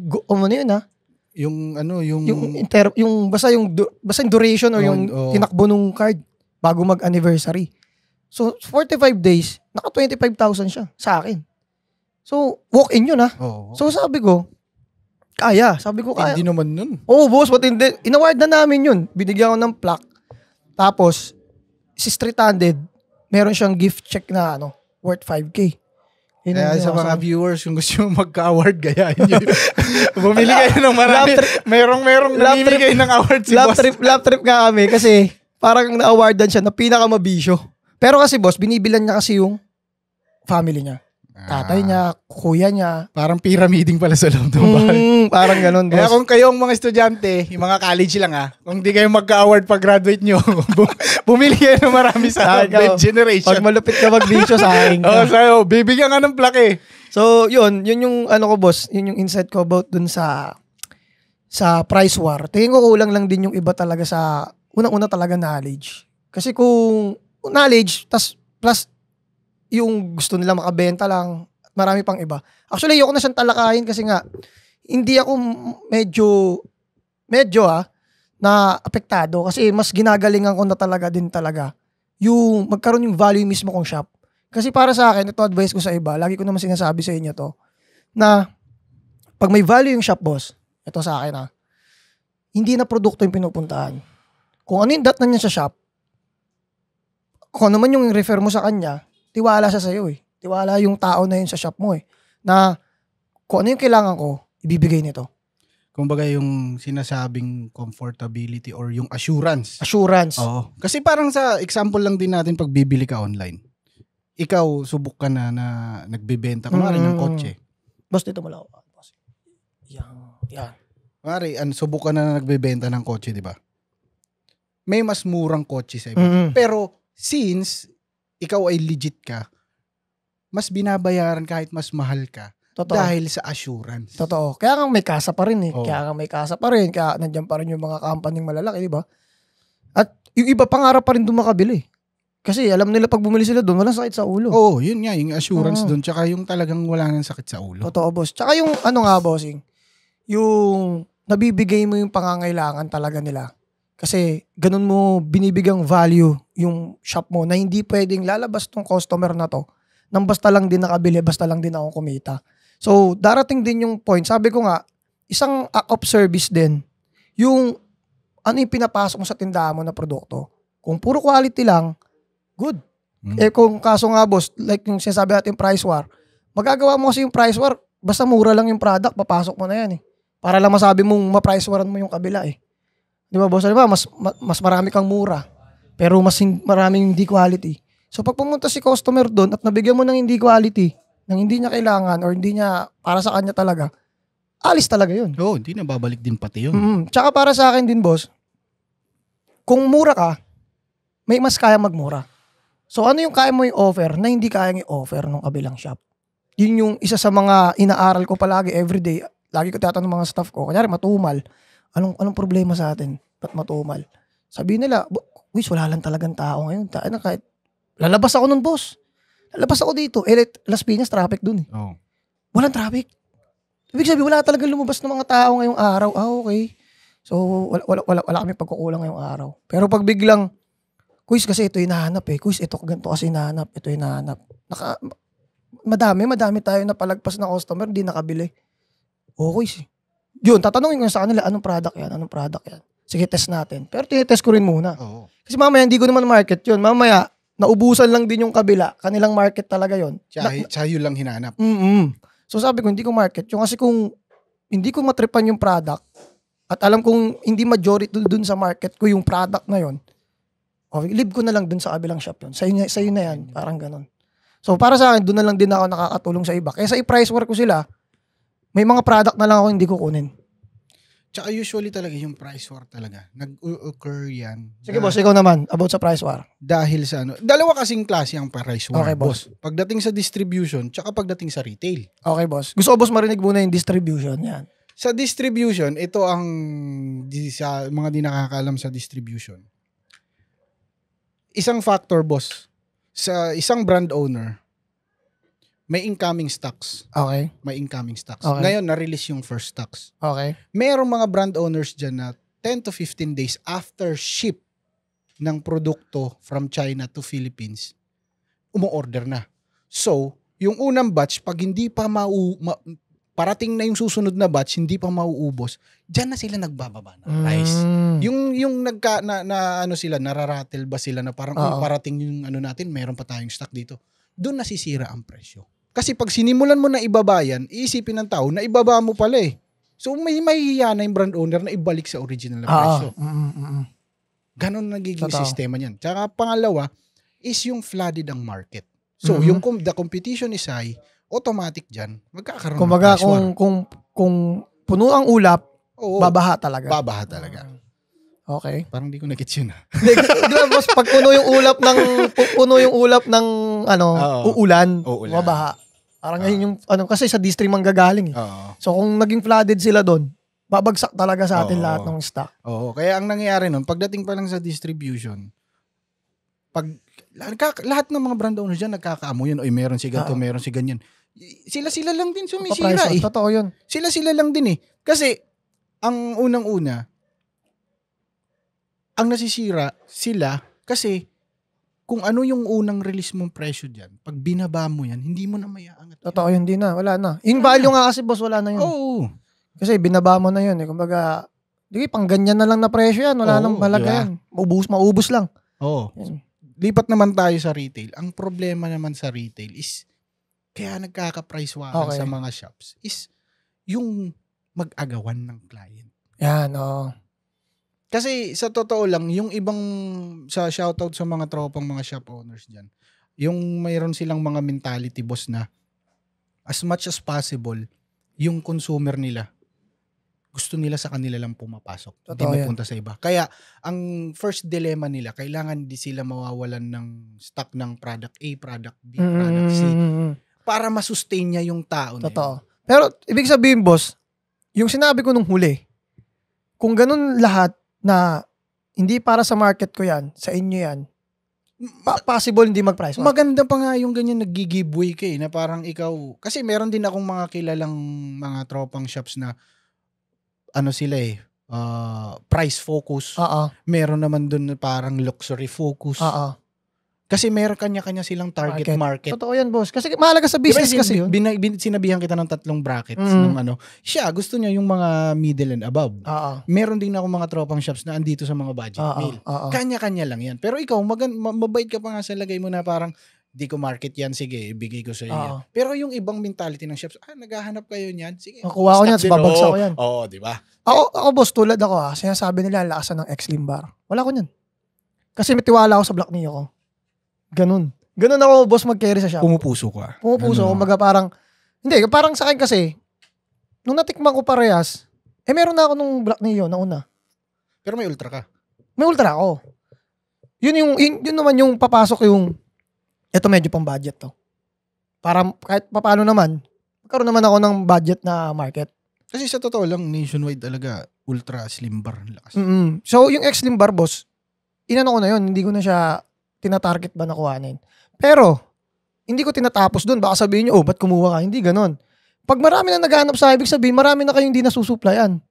basta yung duration o yung tinakbo nung card bago mag-anniversary. So, 45 days, naka 25,000 siya sa akin. So, walk-in yun So, sabi ko, Kaya. Sabi ko, kaya.
Hindi naman nun.
Oo, boss, ba't hindi? Inaward na namin yun. Binigyan ko ng plaque. Tapos, si Street-handed, meron siyang gift check na worth 5K. Yun ang
Kaya sa
ginawa
mga
sa akin.
viewers, kung gusto nyo magka-award, gayahin nyo. Bumili kayo ng marami. Merong namili kayo ng award si boss.
Lap trip nga kami kasi parang na-awardan siya na pinakamabisyo. Pero kasi boss, binibilan niya kasi yung family niya. Tatay niya, kuya niya.
Parang pyramiding pala sa loob ng bahay.
Parang ganun, boss.
Kaya kung kayong mga estudyante, yung mga college lang kung di kayo magka-award pag graduate nyo, bumili kayo ng marami sa Bed Generation.
Pag malupit ka magbisyo sa akin ka.
Oo, sa'yo. Bibigyan ka ng plaque.
So, yun yung ko, boss. Yun yung insight ko about dun sa price war. Tingin ko kulang lang din yung iba talaga sa, unang-una talaga knowledge. Kasi kung knowledge, plus yung gusto nila makabenta lang, marami pang iba. Actually, ayoko na siyang talakayin kasi nga, hindi ako medyo na apektado kasi mas ginagalingan ko na talaga yung magkaroon yung value mismo kong shop. Kasi para sa akin, ito advice ko sa iba, lagi ko naman sinasabi sa inyo to, na pag may value yung shop, boss, ito sa akin hindi na produkto yung pinupuntahan. Kung ano yung datnan niya sa shop, kung ano man yung refer mo sa kanya, tiwala siya sa'yo Tiwala yung tao na yun sa shop mo na kung ano yung kailangan ko, ibibigay nito.
Kumbaga yung sinasabing comfortability or yung assurance.
Assurance.
Oo. Kasi parang sa example lang din natin pag bibili ka online. Ikaw, subok ka na nagbebenta. Kunwari ng kotse.
Boss, dito mo lang ako. Yan.
Kunwari, subok ka na nagbebenta ng kotse, di ba? May mas murang kotse sa iba. Pero since ikaw ay legit ka, mas binabayaran kahit mas mahal ka. Totoo. Dahil sa assurance.
Totoo. Kaya kang may kasa pa rin
Oh.
Kaya nandiyan pa rin yung mga company malalaki, di ba? At yung iba pangarap pa rin doon makabili. Kasi alam nila pag bumili sila doon, walang sakit sa ulo.
Oo, yun nga, yung assurance doon. Tsaka yung talagang wala nang sakit sa ulo.
Totoo, boss. Tsaka yung bossing, yung nabibigay mo yung pangangailangan talaga nila. Kasi ganun mo binibigang value yung shop mo na hindi pwedeng lalabas tong customer na to nang basta lang din nakabili, basta lang din ako kumita. So, darating din yung point. Sabi ko nga, isang act of service din, yung ano yung pinapasok mo sa tindahan mo na produkto. Kung puro quality lang, good. Kung kaso nga, boss, like yung sinasabi natin price war, magagawa mo kasi yung price war, basta mura lang yung product, papasok mo na yan Para lang masabi mong ma-price waran mo yung kabila Di ba, boss? Di ba? Mas marami kang mura. Pero maraming hindi quality. So, pag pumunta si customer doon at nabigyan mo ng hindi quality, ng hindi niya kailangan or hindi niya para sa kanya talaga, alis talaga yun.
Oo, hindi na babalik din pati yun.
Tsaka para sa akin din, boss, kung mura ka, may mas kaya magmura. So, ano yung kaya mo i-offer na hindi kayang i-offer ng kabilang shop? Yun yung isa sa mga inaaral ko palagi everyday. Lagi ko tatanong mga staff ko, kanyari matumal. Anong problema sa atin? Ba't matumal? Sabihin nila, wala lang talagang tao ngayon. Kahit lalabas ako nun, boss. Lalabas ako dito. Las Piñas, traffic dun
Oh.
Walang traffic. Ibig sabihin, wala talagang lumabas ng mga tao ngayong araw. Okay. So, wala kami pagkukulang ngayong araw. Pero pag biglang, quiz kasi ito hinahanap quiz, ito ganito kasi hinahanap. Ito hinahanap. Madami tayo na palagpas na customer, hindi nakabili. Quiz. Yun, tatanungin ko sa kanila, anong product yan? Sige, test natin. Pero tinitest ko rin muna.
Oo.
Kasi mamaya, hindi ko naman market yun. Mamaya, naubusan lang din yung kabila. Kanilang market talaga yun.
Siya lang hinanap.
So sabi ko, hindi ko market yun. Kasi kung hindi ko matripan yung product, at alam kong hindi majority dun sa market ko yung product na yun, leave ko na lang dun sa kabilang shop yun. Sa'yo na yan. Parang ganun. So para sa akin, dun na lang din ako nakakatulong sa iba. Kaya sa i-price war ko sila, may mga product na lang ako hindi ko kunin.
Tsaka usually talaga yung price war talaga. Nag-occur yan.
Sige boss, ikaw naman about sa price war.
Dahil sa dalawa kasing klase ang price war.
Okay, boss.
Pagdating sa distribution, tsaka pagdating sa retail.
Okay boss. Gusto ko boss marinig muna yung distribution. Yan.
Sa distribution, ito ang sa mga di nakakaalam sa distribution. Isang factor, boss. Sa isang brand owner, may incoming stocks.
Okay.
May incoming stocks.
Okay.
Ngayon, na-release yung first stocks.
Okay.
Merong mga brand owners dyan na 10 to 15 days after ship ng produkto from China to Philippines, umu-order na. So, yung unang batch, pag hindi pa parating na yung susunod na batch, hindi pa mauubos, diyan na sila nagbababa ng price. Yung ano sila, nararatel ba sila na parang parating yung ano natin, meron pa tayong stock dito. Doon nasisira ang presyo. Kasi pag sinimulan mo na ibaba yan, iisipin ng tao na ibaba mo pala eh. So may mahihiya na yung brand owner na ibalik sa original na presyo. Ganon nagiging sistema niyan. Tsaka pangalawa is yung flooded ang market. So yung the competition is high, automatic dyan, magkakaroon ng price war.
Kung puno ang ulap, babaha talaga.
Babaha talaga.
Okay.
Parang di ko na-gets yun.
Di ba, boss, pag puno yung ulap ng uulan, babaha. Parang ngayon yung kasi sa district manggagaling eh. So kung naging flooded sila doon, babagsak talaga sa atin lahat ng stock.
Oo, kaya ang nangyayari nun, pagdating pa lang sa distribution, lahat ng mga brand owners dyan nagkakaamo yun, oy meron si ganito, meron si ganyan. Sila lang din sumisira eh.
Totoo yun.
Sila lang din eh. Kasi, ang unang-una, ang nasisira, sila, kasi, kung ano yung unang release mong presyo dyan, pag binaba mo yan, hindi mo na mayaangat.
Totoo yun, hindi na. Wala na. Yung value nga kasi, boss, wala na yun.
Oo.
Kasi binaba mo na yun eh. Kumbaga, pang ganyan na lang na presyo yan. Wala nang halaga yan. Maubos lang.
Oo. Lipat naman tayo sa retail. Ang problema naman sa retail is, kaya nagkaka-price war sa mga shops, is yung mag-agawan ng client.
Yan,
Kasi sa totoo lang, yung ibang, sa shoutout sa mga tropang mga shop owners dyan, yung mayroon silang mga mentality, boss, na as much as possible, yung consumer nila, gusto nila sa kanila lang pumapasok. Hindi mapunta sa iba. Kaya, ang first dilemma nila, kailangan di sila mawawalan ng stock ng product A, product B, product C, para masustain niya yung tao na yun.
Pero, ibig sabihin, boss, yung sinabi ko nung huli, kung ganun lahat na hindi para sa market ko yan, sa inyo yan, possible hindi mag-price war.
Maganda pa nga yung ganyan nag-giveaway ka eh, na parang ikaw, kasi meron din akong mga kilalang mga tropang shops na ano sila eh, price focus. Meron naman dun parang luxury focus. Kasi meron kanya-kanya silang target market.
Totoo yan, boss. Kasi mahalaga sa business kasi yun.
Sinabihan kita ng 3 brackets ng ano. Siya, gusto niya yung mga middle and above. Meron din ako mga tropang shops na andito sa mga budget meal. Kanya-kanya lang yan. Pero ikaw, mabait ka pa nga sa lagay mo na parang, di ko market yan, sige, ibigay ko sa iyo yan. Pero yung ibang mentality ng shops, naghahanap kayo niyan, sige.
Makuha ko yan, babagsak ko yan.
Oo, di ba?
Ako, boss, tulad ako sinasabi nila, lakasan ng X-Slim Bar. Wala ko yan. Kasi may tiwala ako sa Black Neo ko. Ganun ako, boss, mag-carry sa shop.
Pumupuso ka.
Kumbaga parang, hindi, parang sa akin kasi, nung natikman ko parehas, meron na ako nung Black Neo na una.
Pero may ultra ka.
May ultra ako. Yun naman yung papasok yung, ito medyo pang budget to. Para kahit paano naman, magkaroon naman ako ng budget na market.
Kasi sa totoo lang, nationwide talaga, ultra slim bar. Lakas.
So, yung X-Slim Bar, boss, inano ko na yun, hindi ko na siya tinatarget ba na kuhanin. Pero, hindi ko tinatapos dun. Baka sabihin nyo, ba't kumuha ka? Hindi ganon. Pag marami na naghahanap sa ibig sabihin, marami na kayong hindi nasusuplayan.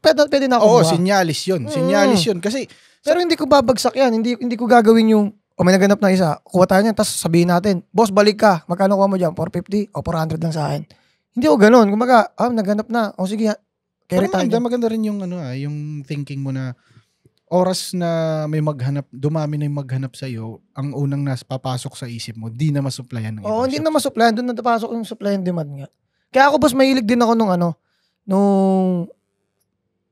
Pwede na ako kumuha.
Sinyalis yun. Sinyalis yun. Kasi,
pero hindi ko babagsak yan. Hindi ko gagawin yung, may naganap na isa, kuha tayo niyan, tapos sabihin natin, boss, balik ka. Magkano kuha mo dyan? 450 o 400 lang sa akin. Hindi ko ganon. Kumaga, naganap na. O sige, carry tayo.
Maganda rin yung, yung thinking mo na, oras na may dumami na yung maghanap sa'yo, ang unang papasok sa isip mo, di na masuplayan ng
hindi na masuplayan. Doon na napasok yung supply and demand nga. Kaya ako, boss, mahilig din ako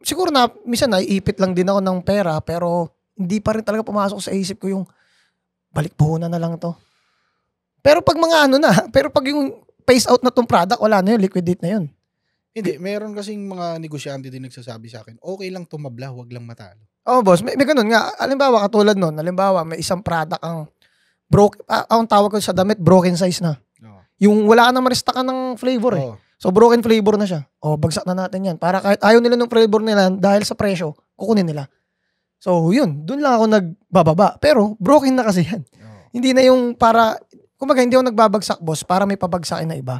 siguro na, minsan naiipit lang din ako ng pera, pero hindi pa rin talaga pumasok sa isip ko yung balik puhunan na lang to. Pero pag pero pag yung phase out na tong product, wala na yun, liquidate na yun.
Hindi, meron kasing mga negosyante din nagsasabi sa akin, okay lang tumabla, wag lang matalo.
Boss, may ganun nga. Halimbawa, katulad nun, may isang product ang ang tawag ko sa damit, broken size na. Yung wala ka na maristakan ng flavor eh. So, broken flavor na siya. Bagsak na natin yan. Para kahit ayaw nila ng flavor nila, dahil sa presyo, kukunin nila. So, yun. Doon lang ako nagbababa. Pero, broken na kasi yan. Hindi na yung kumbaga, hindi ako nagbabagsak, boss, para may pabagsakin na iba.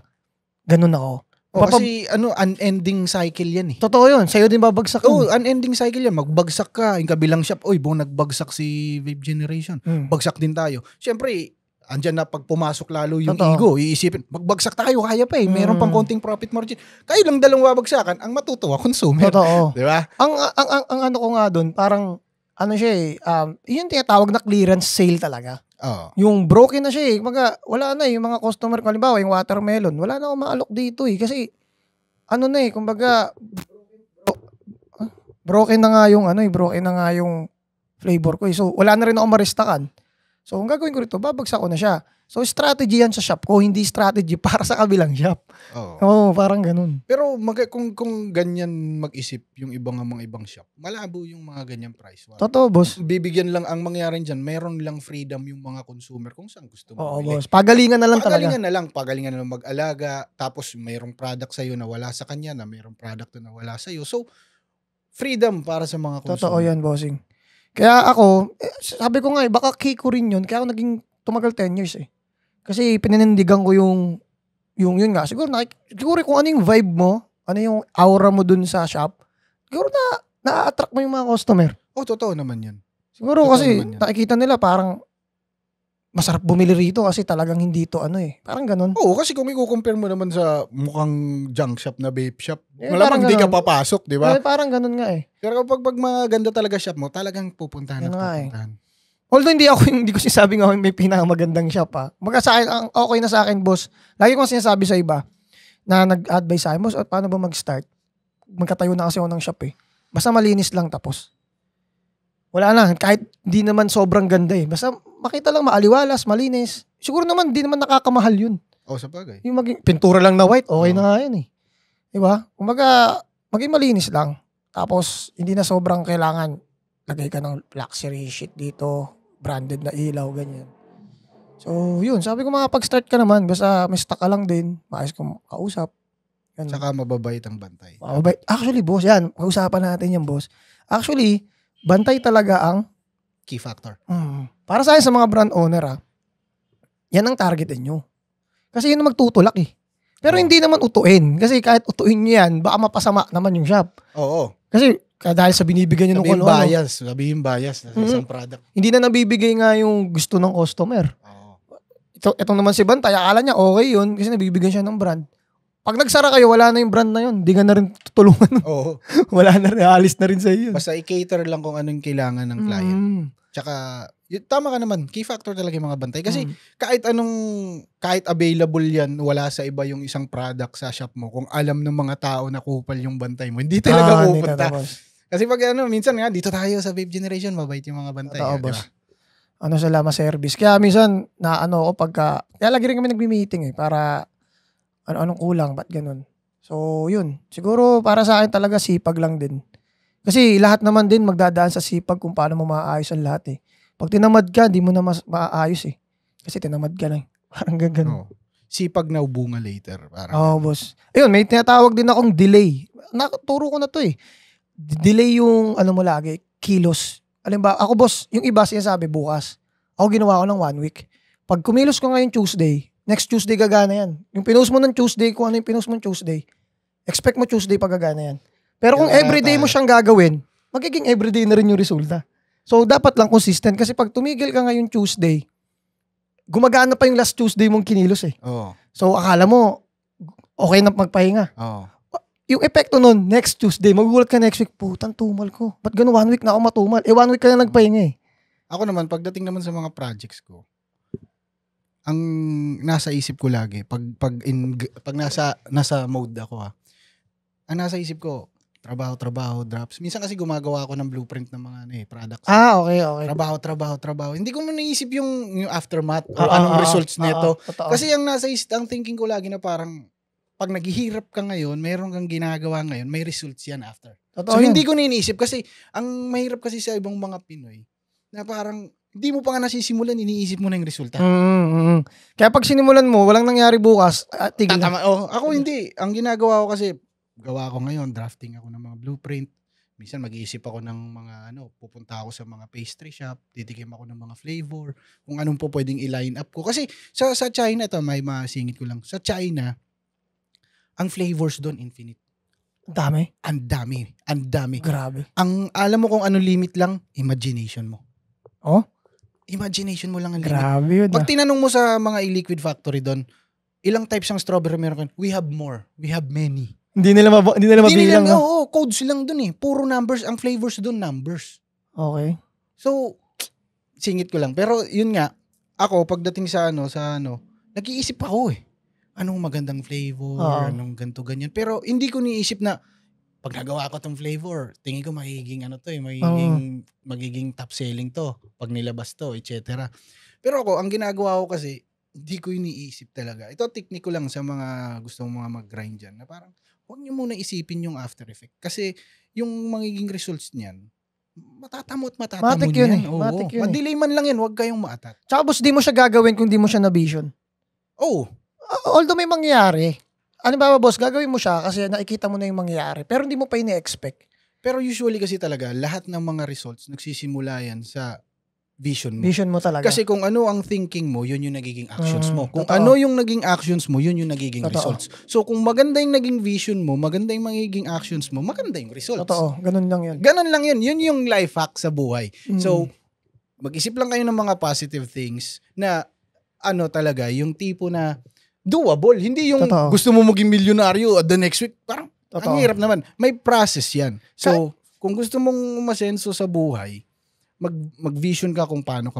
Ganun ako.
Kasi unending cycle yan eh.
Totoo yun. Sa'yo din babagsak yun.
Unending cycle yan. Magbagsak ka. Yung kabilang shop, nagbagsak si Vape Generation. Bagsak din tayo. Siyempre, andyan na pag pumasok lalo yung
Totoo.
ego, iisipin, magbagsak tayo, kaya pa eh. Meron pang konting profit margin. Kayo lang dalawang babagsakan, ang matutuwa, consumer.
Totoo.
Di ba?
Ang ano ko nga doon, parang, ano siya eh, yun tinatawag na clearance sale talaga.
Oo.
Yung broken na siya eh. Wala na eh, yung mga customer ko, halimbawa, yung watermelon, wala na akong maalok dito eh. Kasi, ano na eh, kumbaga, broken na nga yung flavor ko eh. So, wala na rin ako maristakan. So, ang gagawin ko rito, babagsak ko na siya. So, strategy yan sa shop ko, hindi strategy para sa kabilang shop. Oo, parang ganun.
Pero kung ganyan mag-isip yung mga ibang shop, malabo yung mga ganyang price war.
Totoo, boss.
Bibigyan lang ang mangyari dyan, meron lang freedom yung mga consumer kung saan gusto mo.
Oo, boss. Pagalingan na lang talaga.
Pagalingan na lang mag-alaga, tapos mayroong product sa'yo na wala sa kanya, na mayroong product na wala sa'yo. So, freedom para sa mga consumer.
Totoo yan, bossing. Kaya ako, sabi ko nga eh, baka key ko rin yun. Kaya ako naging tumagal 10 years eh. Kasi pinanindigan ko yung yun nga. Siguro kung ano yung vibe mo, ano yung aura mo dun sa shop, siguro na-attract mo yung mga customer.
Totoo naman yan.
Siguro kasi nakikita nila parang masarap bumili rito kasi talagang hindi to parang ganun.
Oo, kasi kung i-compare mo naman sa mukhang junk shop na vape shop,
parang
malamang hindi ka papasok, di ba?
Parang ganun nga eh.
Pero kapag maganda talaga shop mo, talagang pupuntahan at pupuntahan.
Although hindi ko sinasabing may pinakamagandang shop ha. Sa akin, okay na sa akin, boss. Lagi kong sinasabi sa iba na nag-advise sa akin, boss, paano ba mag-start? Magkatayo na kasi ako ng shop eh. Basta malinis lang tapos. Wala na, kahit di naman sobrang ganda eh. Basta makita lang maaliwalas, malinis. Siguro naman, di naman nakakamahal yun.
Sa bagay.
Yung pintura lang na white, okay na nga yan eh. Diba? Kumbaga, maging malinis lang. Tapos, hindi na sobrang kailangan lagay ka ng luxury shit dito, branded na ilaw, ganyan. So, yun. Sabi ko makapag-start ka naman, basta may stock ka lang din, maayos kong kausap. Ganun.
Saka mababait ang bantay.
Mababait. Actually, boss, yan. Pag-usapan natin yan, boss. Actually, bantay talaga ang
key factor.
Para sa akin sa mga brand owner yan ang targetin nyo. Kasi yun ang magtutulak eh. Pero hindi naman utuin. Kasi kahit utuin nyo yan, baka mapasama naman yung shop.
Oo.
Kasi dahil sa binibigyan nyo ng
sabihin bias sa isang product.
Hindi na nabibigay nga yung gusto ng customer. Itong naman si Bantay, akala niya okay yun kasi nabibigyan siya ng brand. Pag nagsara kayo, wala na yung brand na yun. Hindi ka na rin tutulungan.
Oo.
Wala na rin. Alis na rin sa iyo.
Basta i-cater lang kung anong kailangan ng client. Tsaka, tama ka naman. Key factor talaga yung mga bantay. Kasi kahit available yan, wala sa iba yung isang product sa shop mo. Kung alam ng mga tao na kupal yung bantay mo, hindi talaga pupunta. Kasi pag minsan nga, dito tayo sa vape generation, mabait yung mga bantay.
Totoo, boss. Sila ma-service. Kaya minsan, kaya lagi rin kami nagmi-meeting para anong kulang, ba't ganun? So, yun. Siguro para sa akin talaga sipag lang din. Kasi lahat naman din magdadaan sa sipag kung paano mo maayos ang lahat eh. Pag tinamad ka, di mo na maayos eh. Kasi tinamad ka na eh. Parang ganun.
Sipag na ubunga later.
Boss. Ayun, may tinatawag din akong delay. Nakaturo ko na to eh. Delay yung, mo lagi, kilos. Alam ba, ako boss, yung iba sinasabi bukas. Ako ginawa ko ng 1 week. Pag kumilos ko ngayon Tuesday, next Tuesday gagana yan. Yung pinost mo ng Tuesday, kung ano yung pinost mo ng Tuesday, expect mo Tuesday pag gagana yan. Pero kung everyday mo siyang gagawin, magiging everyday na rin yung resulta. So, dapat lang consistent. Kasi pag tumigil ka ngayon Tuesday, gumagana pa yung last Tuesday mong kinilos eh. So, akala mo, okay na magpahinga. Yung epekto nun, next Tuesday, magugulat ka next week, putang tumal ko. Ba't ganun 1 week na ako matumal? 1 week ka na nagpahinga eh.
Ako naman, pagdating naman sa mga projects ko, ang nasa isip ko lagi, pag nasa mode ako ang nasa isip ko, trabaho, drops. Minsan kasi gumagawa ako ng blueprint ng mga products.
Okay.
Trabaho. Hindi ko muna naisip yung aftermath o anong results nito. Kasi ang thinking ko lagi na parang, pag naghihirap ka ngayon, meron kang ginagawa ngayon, may results yan after. So, hindi ko iniisip kasi, ang mahirap kasi sa ibang mga Pinoy, na parang, hindi mo pa nga nasisimulan, iniisip mo na yung resulta. Kaya
pag sinimulan mo, walang nangyari bukas, tigil na.
Ako hindi. Ang ginagawa ko kasi, gawa ko ngayon, drafting ako ng mga blueprint. Minsan mag-iisip ako ng mga, pupunta ako sa mga pastry shop, titikim ako ng mga flavor, kung anong po pwedeng i-line up ko. Kasi sa China, may masingit ko lang, sa China, ang flavors doon, infinite. Ang dami.
Grabe.
Ang alam mo kung anong limit lang, imagination mo. imagination mo lang ang limit.
Grabe yun.
Pag tinanong mo sa mga e-liquid factory doon, ilang types ng strawberry meron? We have more. We have many.
Hindi nila mabilang.
Oo, codes lang doon eh. Puro numbers. Ang flavors doon, numbers.
Okay.
So, singit ko lang. Pero yun nga, ako, pagdating sa nag-iisip ako eh. Anong magandang flavor, anong ganito, ganyan. Pero hindi ko niisip na, pag nagawa ko tong flavor, tingin ko magiging magiging top selling to pag nilabas to, etc. Pero ako, ang ginagawa ko kasi, hindi ko iniisip talaga. Ito, technique ko lang sa mga gusto mong mga mag-grind dyan, na parang, huwag nyo muna isipin yung after effect. Kasi, yung magiging results niyan, matatamot
Matik yun. Matik yun.
Madelay man lang yan, huwag kayong maatat.
Tsaka boss, di mo siya gagawin kung di mo siya na-vision.
Oo.
Although may mangyayari. Ano ba boss, gagawin mo siya kasi nakikita mo na yung mangyayari. Pero hindi mo pa ini-expect.
Pero usually kasi talaga, lahat ng mga results, nagsisimula yan sa vision mo.
Vision mo talaga.
Kasi kung ano ang thinking mo, yun yung nagiging actions mo. Kung
totoo.
ano yung naging actions mo, yun yung nagiging
Totoo.
results. So kung maganda yung naging vision mo, maganda yung magiging actions mo, maganda yung results.
Totoo, ganun lang yun.
Ganun lang yun. Yun yung life hack sa buhay. So, mag-isip lang kayo ng mga positive things na talaga, yung tipo na doable. Hindi yung
Totoo.
gusto mo maging milyonaryo at the next week. Parang,
Totoo.
ang hirap naman. May process yan. So, kung gusto mong umasenso sa buhay, mag-vision ka kung paano ka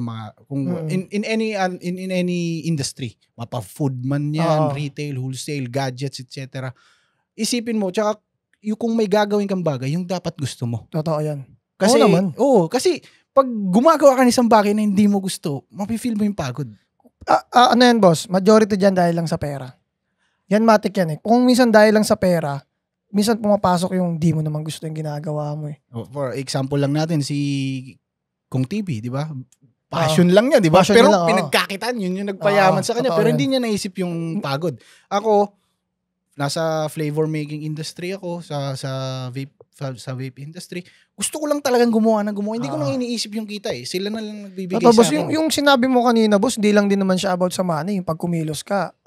in any industry. Mapa-food man yan, retail, wholesale, gadgets, etc. Isipin mo, tsaka kung may gagawin kang bagay, yung dapat gusto mo.
Totoo yan.
Kasi,
Oo naman.
Kasi pag gumagawa ka ng isang bagay na hindi mo gusto, mapifeel mo yung pagod.
Ano yan boss? Majority dyan dahil lang sa pera. Yan matik yan eh. Kung minsan dahil lang sa pera, minsan pumapasok yung di mo naman gusto yung ginagawa mo eh.
For example lang natin, si Kung TV, di ba? Passion lang niya, di ba? Pero lang, pinagkakitaan, yun yung nagpayaman sa kanya. Pero hindi niya naisip yung pagod. Ako, nasa flavor making industry ako, sa vape industry. Gusto ko lang talagang gumawa. Hindi ko nang iniisip yung kita eh. Sila na lang nagbibigay sa akin.
Yung sinabi mo kanina, boss, hindi lang din naman siya about sa money. Yung pag kumilos ka.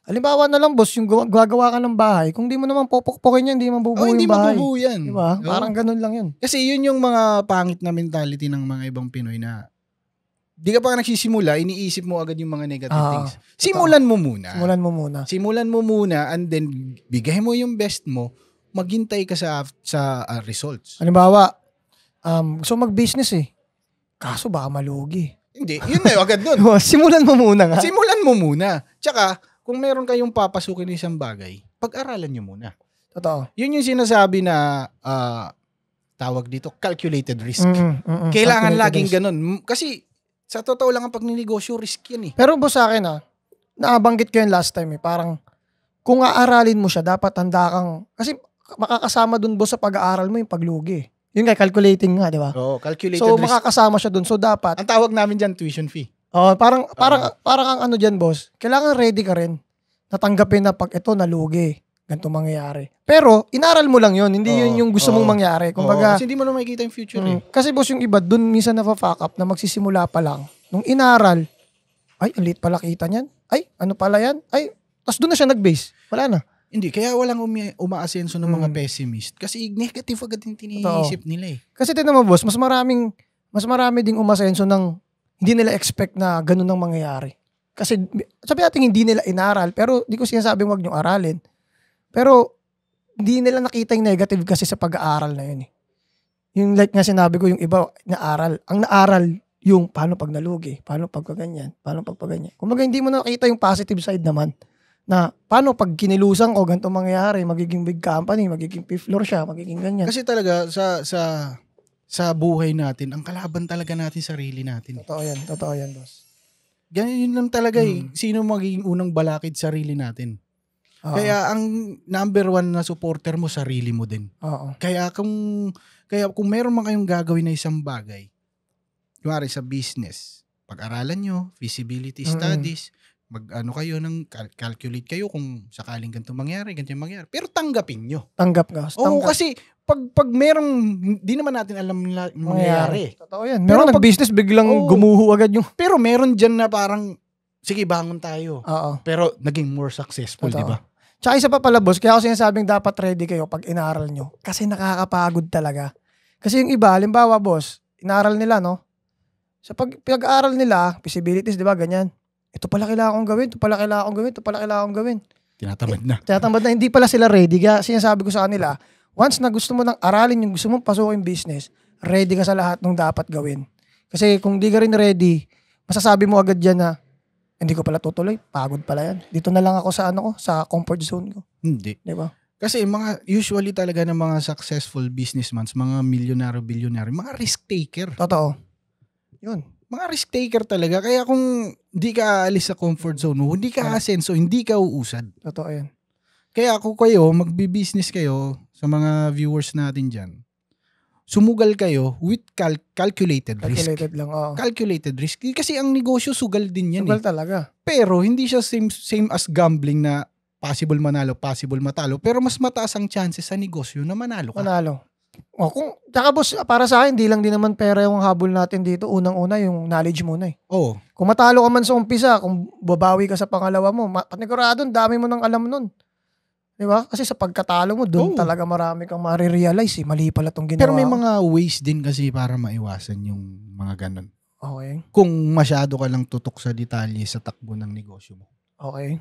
Halimbawa na lang, boss, yung gagawa ka ng bahay, kung di mo naman popokpokin yan, hindi mabubuo yung bahay.
Hindi mabubuo yan.
Diba? Parang ganun lang yun.
Kasi yun yung mga pangit na mentality ng mga ibang Pinoy na di ka pa nagsisimula, iniisip mo agad yung mga negative things. Simulan mo muna and then bigay mo yung best mo, maghintay ka sa results.
Halimbawa, gusto mag-business eh. Kaso baka malugi.
Hindi, yun na yung agad dun.
Simulan mo muna nga.
Simulan mo muna. Tsaka, kung meron kayong papasukin ng isang bagay, pag-aralan nyo muna.
Totoo.
Yun yung sinasabi na tawag dito, calculated risk. Kailangan laging ganun. Kasi, sa totoo lang ang pagninegosyo, risk yan eh.
Pero boss sa akin naabanggit ko yun last time eh. Parang, kung aaralin mo siya, dapat handa kang, kasi makakasama dun boss sa pag-aaral mo yung paglugi. Yun nga, calculating nga, di ba?
Oo, calculated
risk. So,
risk.
makakasama siya dun. So, dapat.
Ang tawag namin dyan, tuition fee.
Parang ang ano dyan, boss. Kailangan ready ka rin. Natanggapin na pag ito nalugi, ganito mangyayari. Pero, inaral mo lang yun. Hindi yun yung gusto mong mangyari. Kumbaga,
kasi hindi mo na makikita yung future eh.
Kasi boss, yung iba, dun minsan nafa-fuck up na magsisimula pa lang. Nung inaral, ay, ang liit pala kita niyan. Ay, ano pala yan? Ay, tas doon na siya nag-base. Wala na.
Hindi, kaya walang umaasenso ng mga pessimist. Kasi negative agad yung tiniisip nila eh.
Kasi tinan mo boss, mas marami ding umasenso ng hindi nila expect na ganun ang mangyayari. Kasi sabi natin hindi nila inaral, pero di ko sinasabing wag niyong aralin. Pero hindi nila nakita yung negative kasi sa pag-aaral na yun eh. Yung like nga sinabi ko, yung iba naaral. Ang naaral yung paano pag nalugi, paano pag ganyan, paano pag ganyan. Kumbaga hindi mo nakita yung positive side naman. Na paano pag kinilusan ko ganito mangyayari, magiging big company, magiging fifth floor siya, magiging ganyan.
Kasi talaga sa buhay natin, ang kalaban talaga natin sarili natin.
Totoo yan, boss.
Ganyan yun lang talaga eh. Sino magiging unang balakid sarili natin? Kaya ang number one na supporter mo, sarili mo din. Kaya kung meron man kayong gagawin na isang bagay, kunwari sa business, pag-aralan nyo, feasibility studies, mag-ano kayo calculate kayo kung sakaling ganito mangyari. Pero tanggapin nyo.
Tanggap ka.
Oo, kasi pag merong, di naman natin alam mangyayari.
Totoo yan. Meron nag-business, biglang gumuho agad yung...
Pero meron dyan na parang, sige, bangon tayo. Pero naging more successful, di ba?
Tsaka isa pa pala, boss, kaya ako sinasabing dapat ready kayo pag inaral nyo. Kasi nakakapagod talaga. Kasi yung iba, halimbawa, boss, inaral nila, no? Sa pag-aaral nila, feasibilities, di ba, ganyan. Ito pala kailangan kong gawin, ito pala kailangan kong gawin, ito pala kailangan kong gawin.
Tinatamad na.
Tinatamad na, hindi pala sila ready. Kaya sinasabi ko sa kanila, once na gusto mo nang aralin yung gusto mong pasukin business, ready ka sa lahat ng dapat gawin. Kasi kung di ka rin ready, masasabi mo agad yan na, hindi ko pala tutuloy, pagod pala yan. Dito na lang ako sa sa comfort zone ko.
Hindi.
Di ba?
Kasi usually talaga ng mga successful businessmen, mga milyonaryo, bilyonaryo, mga risk taker.
Totoo. Yun.
Mga risk taker talaga. Kaya kung hindi ka aalis sa comfort zone mo, hindi ka asenso, hindi ka uusad.
Totoo yan.
Kaya kung kayo, magbi-business kayo sa mga viewers natin dyan, sumugal kayo with calculated risk.
Calculated lang, oo.
Calculated risk. Kasi ang negosyo, sugal din yan.
Sugal talaga.
Pero hindi siya same as gambling na possible manalo, possible matalo. Pero mas mataas ang chances sa negosyo na manalo ka.
Manalo. Tsaka boss, para sa akin, di lang din naman pera yung habol natin dito. Unang-una, yung knowledge muna eh.
Oo.
Kung matalo ka man sa umpisa, kung babawi ka sa pangalawa mo, panigurado, dami mo nang alam nun. Di ba? Kasi sa pagkatalo mo, doon talaga marami kang marirealize eh. Mali pala tong ginawa.
Pero may mga ways din kasi para maiwasan yung mga ganun.
Okay.
Kung masyado ka lang tutok sa detalye sa takbo ng negosyo mo.
Okay.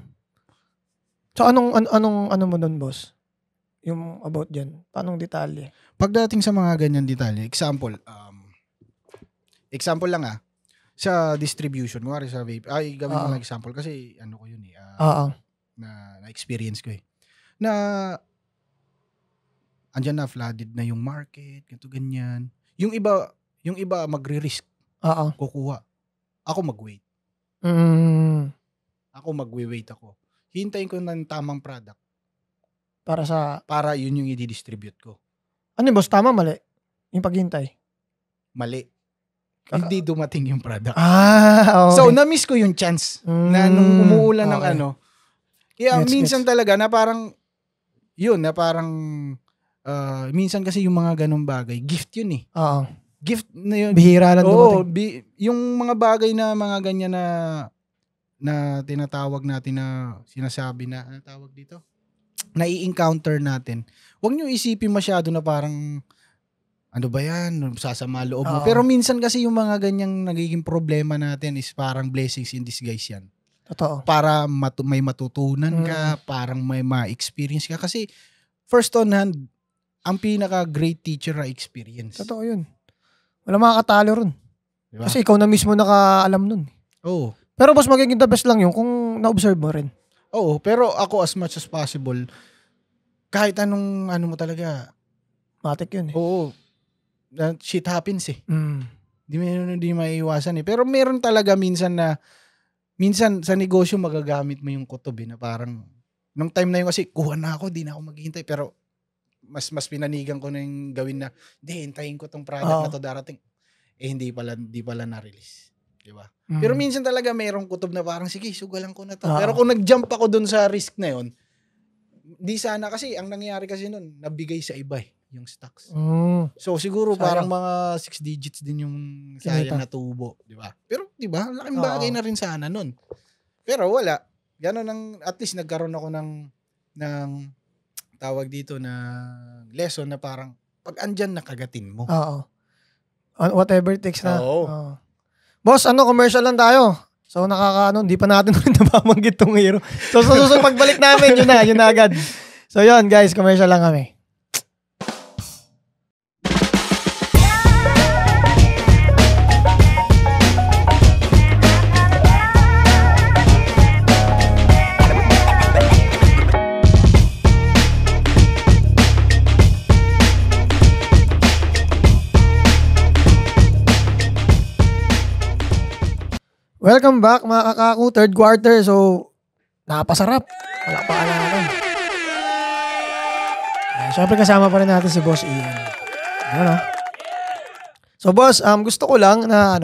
So anong mo doon, boss? Yung about dyan. Paanong detalye?
Pagdating sa mga ganyan detalye, example lang sa distribution, kunwari sa vape, gawin mo lang example kasi ano ko yun eh, na experience ko eh. Na andyan na, flooded na yung market, ganito ganyan. Yung iba magre-risk. Kukuha. Ako mag-wait. Ako mag-wait ako. Hintayin ko ng tamang product. Para yun yung i-distribute ko.
Ano boss, tama mali? Yung paghintay?
Mali. Hindi dumating yung product.
Okay.
So, na-miss ko yung chance na nung umuulan ng Kaya minsan talaga na parang minsan kasi yung mga ganong bagay, gift yun eh. Gift na yun.
Bihira lang
dumating. Yung mga bagay na mga ganyan na tinatawag natin na sinasabi na, ano tawag dito? Na-i-encounter natin. Huwag nyo isipin masyado na parang, ano ba yan? Sasama loob mo. Pero minsan kasi yung mga ganyang nagiging problema natin is parang blessings in disguise yan.
Totoo.
Para may matutunan ka, parang may ma-experience ka. Kasi first on hand, ang pinaka-great teacher na experience.
Totoo yun. Wala makakatalo ron.
Diba?
Kasi ikaw na mismo nakaalam nun.
Oo.
Pero boss, magiging the best lang yun kung na-observe mo rin.
Oo, pero ako as much as possible, kahit anong ano mo talaga.
Matik yun eh.
Oo. Shit happens eh. Di maiiwasan eh. Pero meron talaga minsan sa negosyo magagamit mo yung kutob eh, na parang, nung time na yun kasi, kuha na ako, di na ako maghihintay. Pero mas pinanigan ko na yung gawin na, hintayin ko tong product na to darating. Hindi pala na-release. Diba? Pero minsan talaga mayroong kutob na parang, sige, sugalan ko na to. Pero kung nag-jump ako dun sa risk na yun, di sana kasi, ang nangyayari kasi nun, nabigay sa iba yung stocks. So siguro parang mga 6 digits din yung sayang na tubo. Diba? Pero diba, laking bagay na rin sana nun. Pero wala. Ganon at least nagkaroon ako ng tawag dito na lesson na parang, pag andyan nakagatin mo.
Whatever it takes na. Boss, commercial lang tayo. So hindi pa natin nababanggit tong hero. So pagbalik namin, yun na agad. So yun guys, commercial lang kami. Welcome back mga kakaku, third quarter. So, napasarap. Wala pa natin. Siyempre kasama pa rin natin si Boss Ian. So boss, gusto ko lang na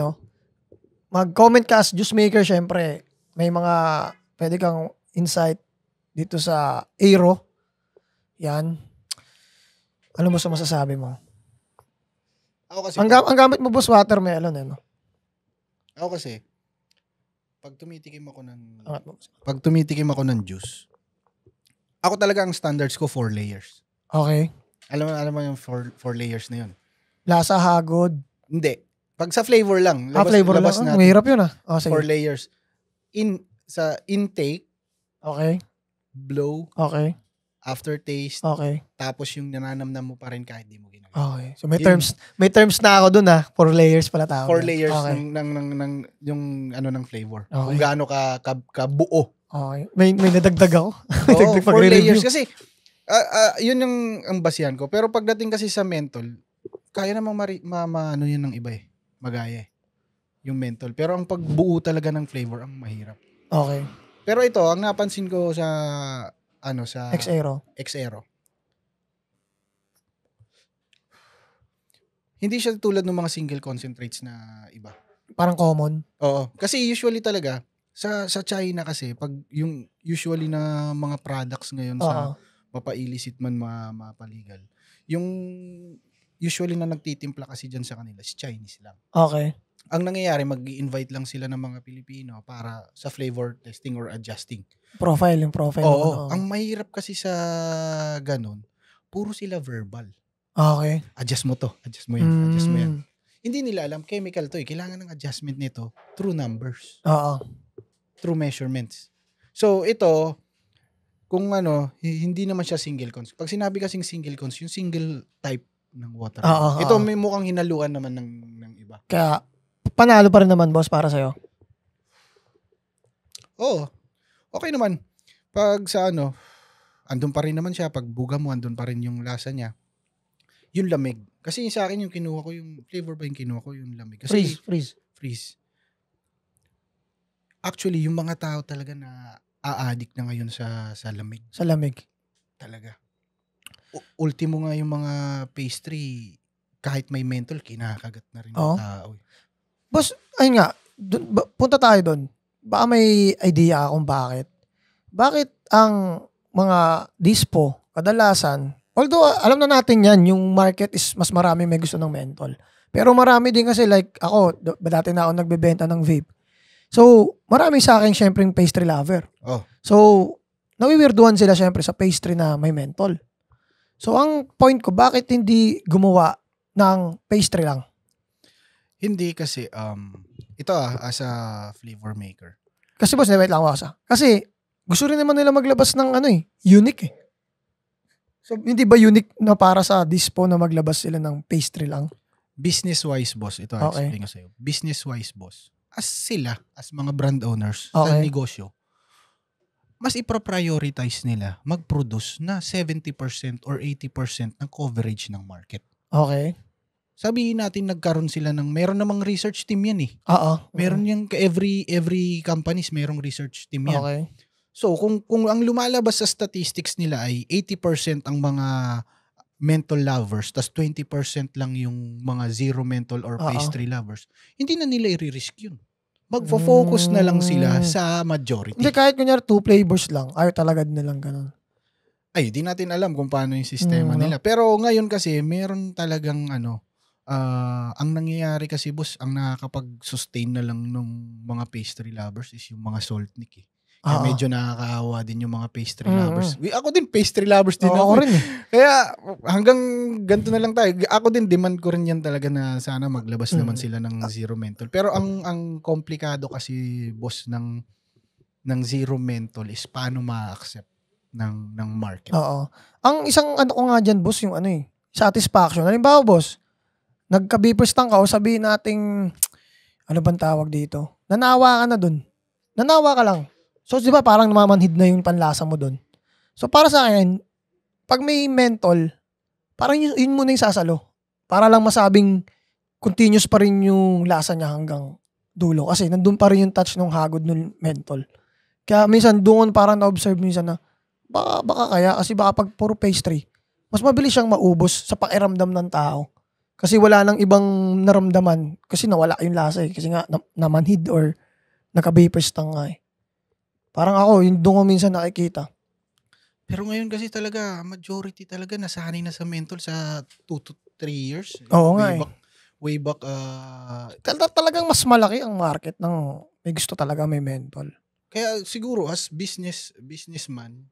mag-comment ka as juice maker. Siyempre, may mga pwede kang insight dito sa Aero. Yan. Ano mo sa masasabi mo?
Ako kasi,
ang gamit mo boss, watermelon
Ako kasi, pag tumitikim ako ng juice, ako talaga ang standards ko 4 layers.
Okay.
Alam mo yung 4 layers na yun?
Lasa, hagod.
Hindi. Pag sa flavor lang,
Flavor
labas
lang.
natin.
Mahirap yun sige.
4 layers. Sa intake,
Okay.
blow,
Okay.
aftertaste,
Okay.
tapos yung nananamnam mo pa rin kahit di mo ginagawa.
Okay. So may terms na ako dun 4 layers pala tawag.
4 layers
Okay.
ng yung ng flavor.
Okay.
Kung gaano ka buo.
Okay. May nadagdag ako.
Oo, 4
pagre-review.
layers kasi yun yung ang basihan ko. Pero pagdating kasi sa menthol, kaya namang ano yun ng iba magaya yung menthol. Pero ang pagbuo talaga ng flavor ang mahirap.
Okay.
Pero ito, ang napansin ko sa sa X-Aero. Hindi siya tulad ng mga single concentrates na iba.
Parang common.
Oo. Kasi usually talaga, sa China kasi, pag yung usually na mga products ngayon sa mapa-illicit man mapaligal, yung usually na nagtitimpla kasi dyan sa kanila, si Chinese lang.
Okay.
Ang nangyayari, mag-i-invite lang sila ng mga Pilipino para sa flavor testing or adjusting.
Yung profile.
Oo. Ang mahirap kasi sa ganun, puro sila verbal.
Okay.
Adjust mo to, adjust mo yan, adjust mo yan. Hindi nila alam, chemical to Kailangan ng adjustment nito through numbers.
Oo.
Through measurements. So, ito, kung hindi naman siya single cons. Pag sinabi kasing single cons, yung single type ng water. Ito, may mukhang hinaluan naman ng iba.
Kaya, panalo pa rin naman, boss, para sa'yo.
Oo. Okay naman. Pag sa andun pa rin naman siya. Pag buga mo, andun pa rin yung lasa niya. Yung lamig. Kasi sa akin yung kinuha ko, yung flavor ba yung kinuha ko, yung lamig. Kasi, freeze. Actually, yung mga tao talaga na a-addict na ngayon sa lamig.
Sa lamig.
Talaga. Ultimo nga yung mga pastry, kahit may menthol, kinakagat na rin yung tao.
Boss, ayun nga, punta tayo doon. Baka may idea kung bakit. Bakit ang mga dispo, kadalasan, although alam na natin yan, yung market is mas marami may gusto ng menthol. Pero marami din kasi like ako, dati na ako nagbebenta ng vape. So, marami sa akin syempre yung pastry lover. So, nawiwirduhan sila syempre sa pastry na may menthol. So, ang point ko, bakit hindi gumawa ng pastry lang?
Hindi kasi, ito as a flavor maker.
Kasi boss, wait lang ako kasi gusto rin naman nila maglabas ng unique So, hindi ba unique na para sa dispo na maglabas sila ng pastry lang?
Business-wise, boss. Ito, explain ko sa'yo. Business-wise, boss. As mga brand owners sa negosyo, mas ipa-prioritize nila mag-produce na 70% or 80% ng coverage ng market.
Okay.
Sabihin natin nagkaroon sila meron namang research team yan Meron yung every companies merong research team yan.
Okay.
So kung ang lumalabas sa statistics nila ay 80% ang mga menthol lovers, tas 20% lang yung mga zero menthol or pastry lovers, hindi na nila i-risk yun. Magfo-focus na lang sila sa majority.
Hindi, kahit kunyari 2 flavors lang, ayaw talaga nilang ganun.
Ay, di natin alam kung paano yung sistema nila. Pero ngayon kasi, meron talagang ang nangyayari kasi, boss, ang nakakapag-sustain na lang ng mga pastry lovers is yung mga saltnik Kaya medyo nakakaawa din yung mga pastry lovers. Ako din, pastry lovers din ako.
Rin
Kaya hanggang ganito na lang tayo. Ako din, demand ko rin yan talaga na sana maglabas naman sila ng zero menthol. Pero ang komplikado kasi, boss, ng zero menthol is paano ma-accept ng market.
Oo. Ang isang ko nga dyan, boss, yung satisfaction. Halimbawa, boss, nagka-beepers ka o sabihin nating, ano bang tawag dito? Nanawa ka na dun. Nanawa ka lang. So, di ba parang namamanhid na yung panlasa mo dun? So, para sa akin, pag may menthol, parang yun muna yung sasalo. Para lang masabing continuous pa rin yung lasa niya hanggang dulo. Kasi nandun pa rin yung touch ng hagod ng menthol. Kaya minsan, doon parang na-observe minsan na, baka kaya, kasi baka pag puro pastry, mas mabilis siyang maubos sa pakiramdam ng tao. Kasi wala nang ibang naramdaman. Kasi nawala yung lasa Kasi nga, namanhid or naka-vapors lang nga Parang ako, yung doon ko minsan nakikita.
Pero ngayon kasi talaga, majority talaga nasanay na sa menthol sa 2 to 3 years.
Oo nga
Way back.
Talagang mas malaki ang market ng may gusto talaga may menthol.
Kaya siguro as businessman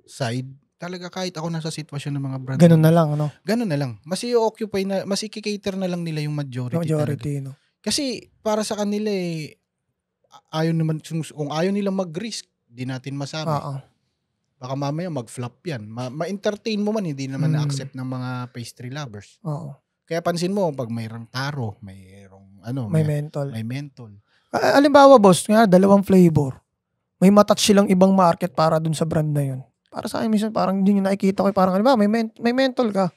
side, talaga kahit ako nasa sitwasyon ng mga brand.
Ganun na lang, no?
Ganun na lang. Mas i-occupy na, mas i-cater na lang nila yung majority talaga.
Majority, no?
Kasi para sa kanila ayaw naman, kung ayaw nilang mag-risk, di natin masabi.
Oo.
Baka mamaya mag-flop yan. Ma-entertain mo man, hindi naman na-accept ng mga pastry lovers.
Oo.
Kaya pansin mo, pag mayroong taro, mayroong
May mentol.
May mentol.
Halimbawa, boss, nga, 2 flavor. May matouch silang ibang market para dun sa brand na yun. Para sa akin, minsan parang hindi nyo nakikita ko, parang halimbawa, may mentol ka.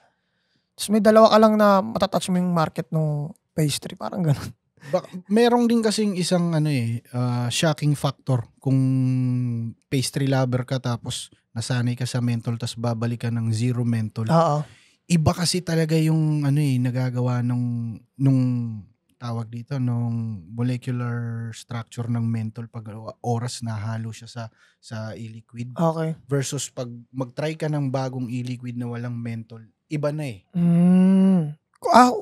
Tapos may 2 ka lang na matatouch mo yung market ng pastry. Parang ganun.
Merong din kasing isang shocking factor kung pastry lover ka tapos nasanay ka sa mentol tapos babalik ka ng zero mentol.
Oo.
Iba kasi talaga yung nagagawa nung tawag dito nung molecular structure ng mentol pag oras na halo siya sa e-liquid.
Okay.
Versus pag mag-try ka ng bagong e-liquid na walang mentol, iba na eh.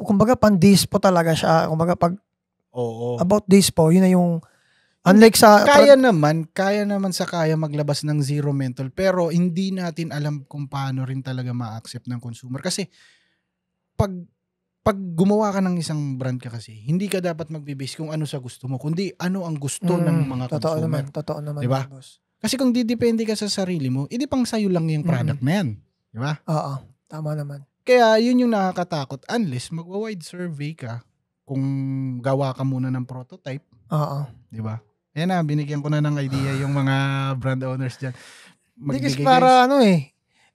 Kumbaga pan-dispo talaga siya. Kumbaga pag
Oo.
about dispo, yun na yung unlike sa
kaya naman maglabas ng zero mentol pero hindi natin alam kung paano rin talaga ma-accept ng consumer kasi pag gumawa ka ng isang brand ka kasi hindi ka dapat magbe-base kung ano sa gusto mo kundi ano ang gusto ng mga consumer.
Totoo naman.
Diba?
Boss.
Kasi kung didepende ka sa sarili mo, edi pang sayo lang yung product na yan. Diba?
Oo. Tama naman.
Kaya yun yung nakakatakot unless magwa-wide survey ka kung gawa ka muna ng prototype.
Oo.
Diba? Ayan na, binigyan ko na ng idea yung mga brand owners dyan.
Hindi kasi para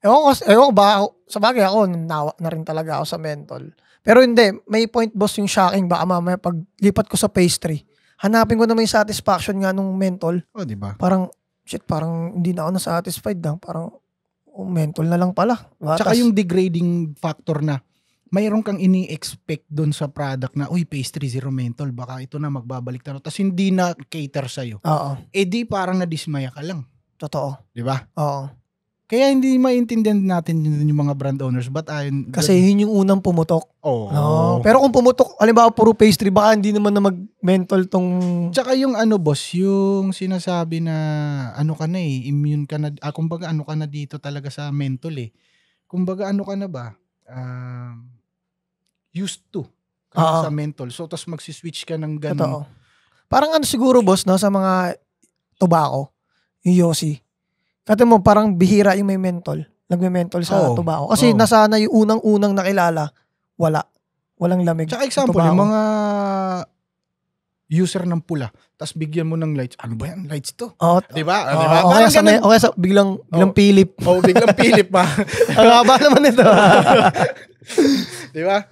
ewan ko ba, sa bagay ako, nawa na rin talaga ako sa mentol. Pero hindi, may point boss yung shocking, baka mamaya pag lipat ko sa pastry, hanapin ko naman yung satisfaction nga nung mentol.
Oh, diba?
Parang, parang hindi na ako na-satisfied lang. Parang, mentol na lang pala.
Tsaka yung degrading factor na, mayroon kang ini-expect doon sa product na, uy, pastry zero mentol, baka ito na magbabalik na. Tapos hindi na cater sa'yo.
Oo.
Di parang nadismaya ka lang.
Totoo.
Diba?
Oo.
Kaya hindi maintindihan natin yung mga brand owners.
Kasi yun yung unang pumutok.
Oo.
No. Pero kung pumutok, halimbawa puro pastry, baka hindi naman na mag-mentol tong...
Tsaka yung boss, yung sinasabi na ka na immune ka na, kumbaga ka na dito talaga sa mentol Kumbaga ka na ba? Used to sa mentol. So, tapos magsiswitch ka ng ganun.
Totoo. Parang siguro, boss, no, sa mga tobacco, yung Yossi. Kata mo, parang bihira yung may mentol. Nagme-mentol sa tobacco. Kasi nasana yung unang-unang nakilala, walang lamig.
Tsaka example, yung mga user ng pula, tapos bigyan mo ng lights. Ano ba yan? Lights to. Diba? Diba?
Okay, biglang pilip.
Biglang pilip pa.
Ang haba naman ito.
Diba?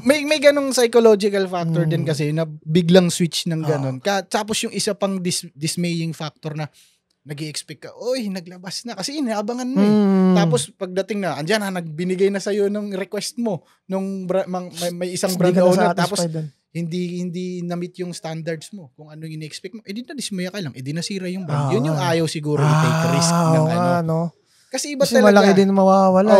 May ganong psychological factor din kasi na biglang switch ng ganon. Tapos yung isa pang dismaying factor na nag-i-expect ka, oy, naglabas na. Kasi inaabangan mo Tapos pagdating na, andyan nagbinigay na sa'yo ng request mo nung may isang brand owner. Tapos hindi na-meet yung standards mo. Kung ano yung in-expect mo, di na-dismaya ka lang. Di nasira yung brand. Yun yung ayaw siguro i-take risk ng Kasi iba
kasi
talaga.
Malaki din mawawala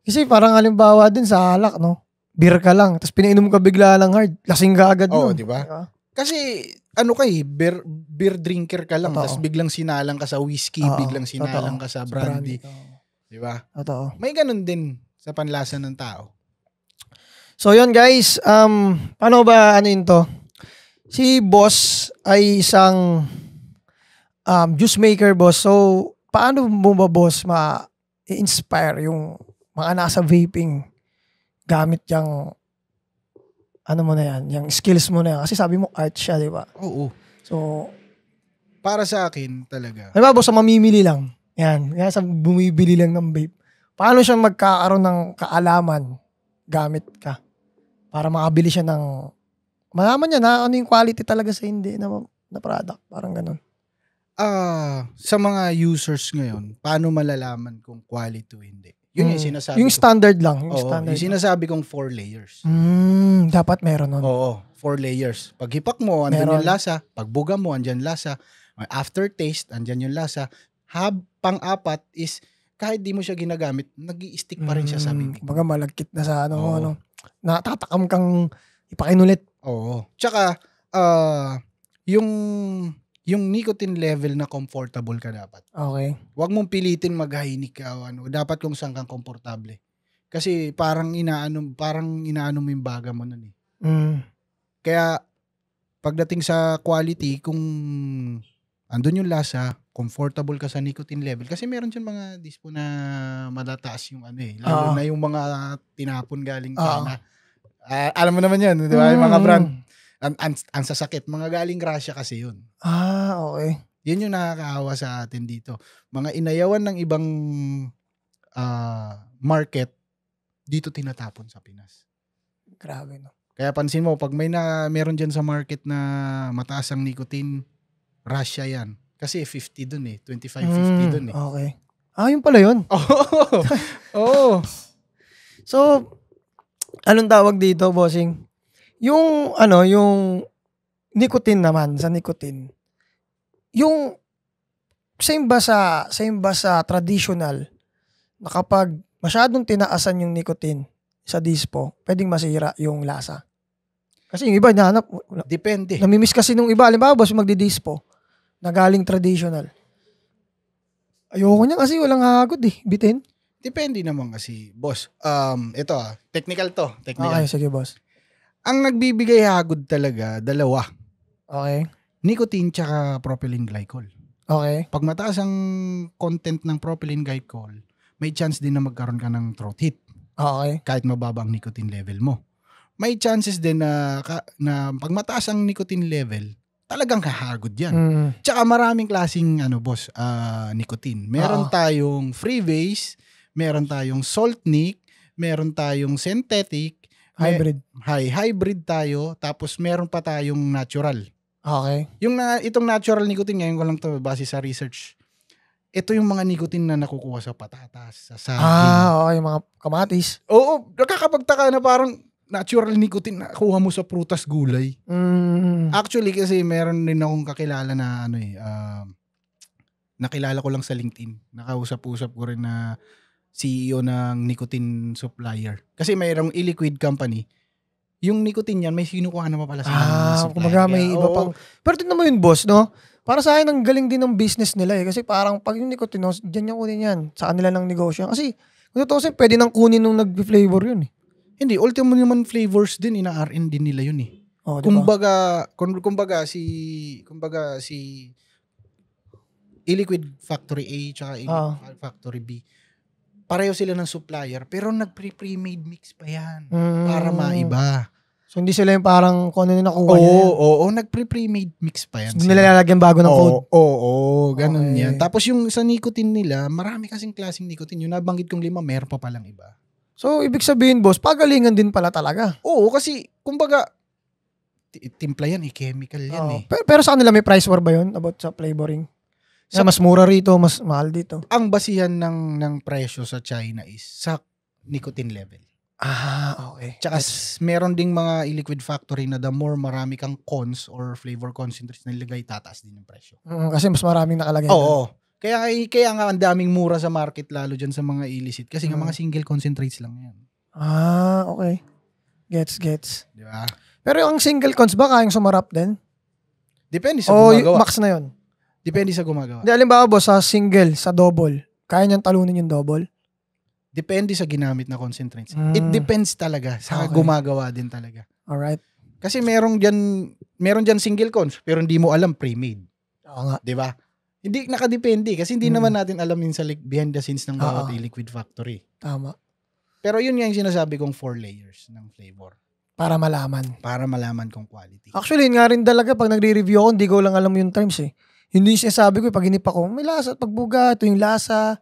Kasi parang halimbawa din sa alak, no? Beer ka lang, tapos pinainom ka bigla lang hard. Lasing ka agad nun.
Diba? Kasi beer drinker ka lang, tapos biglang sinalang ka sa whiskey, biglang sinalang ka sa brandy. Diba?
Totoo.
May ganun din sa panlasa ng tao.
So yun guys, paano ba to? Si boss ay isang juice maker, boss. So, paano mo ba, boss, ma-inspire yung mga nasa vaping gamit yung mo na yan, yung skills mo na yan. Kasi sabi mo, art siya, di ba?
Oo.
So,
para sa akin talaga.
Ano ba, boss, sa mamimili lang. Yan. Kaya sa bumibili lang ng vape. Paano siya magkakaroon ng kaalaman gamit ka? Para makabili siya ng, malaman niya na ano yung quality talaga sa hindi na product. Parang ganun.
Sa mga users ngayon, paano malalaman kung quality o hindi? Yun yung sinasabi
yung standard lang.
Yung sinasabi kong 4 layers.
Dapat meron nun.
Oo, 4 layers. Pag hipak mo, andyan yung lasa. Pag buga mo, andyan lasa. Aftertaste, andyan yung lasa. Pang-apat is, kahit di mo siya ginagamit, nag-i-stick pa rin siya sa bibig.
Baga malagkit na sa natatakam kang ipakinulit.
Oo. Tsaka, yung yung nicotine level na comfortable ka dapat.
Okay.
Huwag mong pilitin mag-high-nic ka o ano. Dapat kung saan kang komportable. Kasi parang inaano mo yung baga mo nun eh. Kaya pagdating sa quality, kung andun yung lasa, comfortable ka sa nicotine level. Kasi meron dyan mga dispo na matataas yung ano eh. Lalo na yung mga tinapon galing China. Alam mo naman yan, di ba? Yung mga brand. Ang sasakit. Mga galing Russia kasi yun.
Okay.
Yun yung nakakaawa sa atin dito. Mga inayawan ng ibang market, dito tinatapon sa Pinas.
Grabe, no?
Kaya pansin mo, pag meron dyan sa market na mataas ang nicotine, Russia yan. Kasi 50 dun eh. 25-50 dun eh.
Okay. Yun pala yun.
Oo.
So, anong tawag dito, bossing? Yung nicotine naman, sa nicotine, yung same ba sa traditional na kapag masyadong tinaasan yung nicotine sa dispo, pwedeng masira yung lasa? Kasi yung iba, nahanap.
Depende.
Namimiss kasi nung iba. Halimbawa, boss, magdi-dispo na galing traditional. Ayoko niya kasi walang hagod eh. Bitin.
Depende naman kasi, boss. Ito technical to.
Okay, sige, boss.
Ang nagbibigay hagod talaga, dalawa.
Okay.
Nicotine tsaka propylene glycol.
Okay.
Pag mataas ang content ng propylene glycol, may chance din na magkaroon ka ng throat hit.
Okay.
Kahit mababa ang nicotine level mo. May chances din na pag mataas ang nicotine level, talagang hahagod yan. Tsaka maraming klaseng boss, nicotine. Meron tayong freebase, meron tayong salt nic, meron tayong synthetic,
hybrid.
Hybrid tayo, tapos meron pa tayong natural.
Okay.
Itong natural nicotine, ngayon ko lang to base sa research. Ito yung mga nicotine na nakukuha sa patatas, sa saging.
Okay, yung mga kamatis.
Oo, nakakapagtaka na parang natural nicotine na kuha mo sa prutas, gulay. Actually, kasi meron din akong kakilala na nakilala ko lang sa LinkedIn. Nakausap-usap ko rin na CEO ng nicotine supplier. Kasi mayroong e-liquid company. Yung nicotine yan, may sinukuha naman pala sa supplier.
Kumbaga may iba pang... Pero tignan mo yun, boss, no? Para sa akin, ang galing din ng business nila eh. Kasi parang pag yung nicotine, dyan yung kunin yan. Sa kanila ng negosyo. Kasi, kung totoo sa'yo, pwede nang kunin nung nag-flavor yun eh.
Hindi, ultimo naman flavors din, ina-RN din nila yun eh.
Diba?
Kumbaga si e-liquid factory A tsaka e-liquid factory B. Pareho sila ng supplier, pero nag-pre-made mix pa yan para maiba.
So, hindi sila yung parang kung ano yung nakuha niya.
Oo, nag-pre-made mix pa yan.
So, nilalagyan bago ng code.
Oo, ganun yan. Tapos yung sa nicotine nila, marami kasing klaseng nicotine. Yung nabanggit kong 5, meron pa palang iba.
So, ibig sabihin, boss, pagalingan din pala talaga.
Oo, kasi, kumbaga, timpla yan, chemical yan eh.
Pero sa kanila may price war ba yun about sa flavoring? Mas mura rito, mas mahal dito.
Ang basihan ng presyo sa China is sa nicotine level.
Okay.
Tsaka meron ding mga e-liquid factory na the more marami kang cons or flavor concentrates na nilagay, tataas din yung presyo.
Kasi mas maraming nakalagay.
Oo. Kaya nga ang daming mura sa market lalo dyan sa mga illicit. Kasi nga mga single concentrates lang yan.
Okay. Gets.
Di ba?
Pero yung single cons ba kayang sumarap din?
Depende sa gumagawa.
Max na yun?
Depende sa gumagawa.
Di, alimbawa boss, sa single, sa double, kaya niyang talunin yung double?
Depende sa ginamit na concentrates. It depends talaga sa gumagawa din talaga.
Alright.
Kasi meron dyan single cons, pero hindi mo alam pre-made.
Oo nga.
Di ba? Hindi nakadepende kasi hindi naman natin alam yun sa behind the scenes ng bawat liquid factory.
Tama.
Pero yun nga yung sinasabi kong 4 layers ng flavor.
Para malaman.
Para malaman kong quality.
Actually, yun nga rin talaga pag nagre-review ako, hindi ko lang alam yung terms eh. Hindi yung sinasabi ko, pag inip ako, may lasa, pagbuga, ito yung lasa,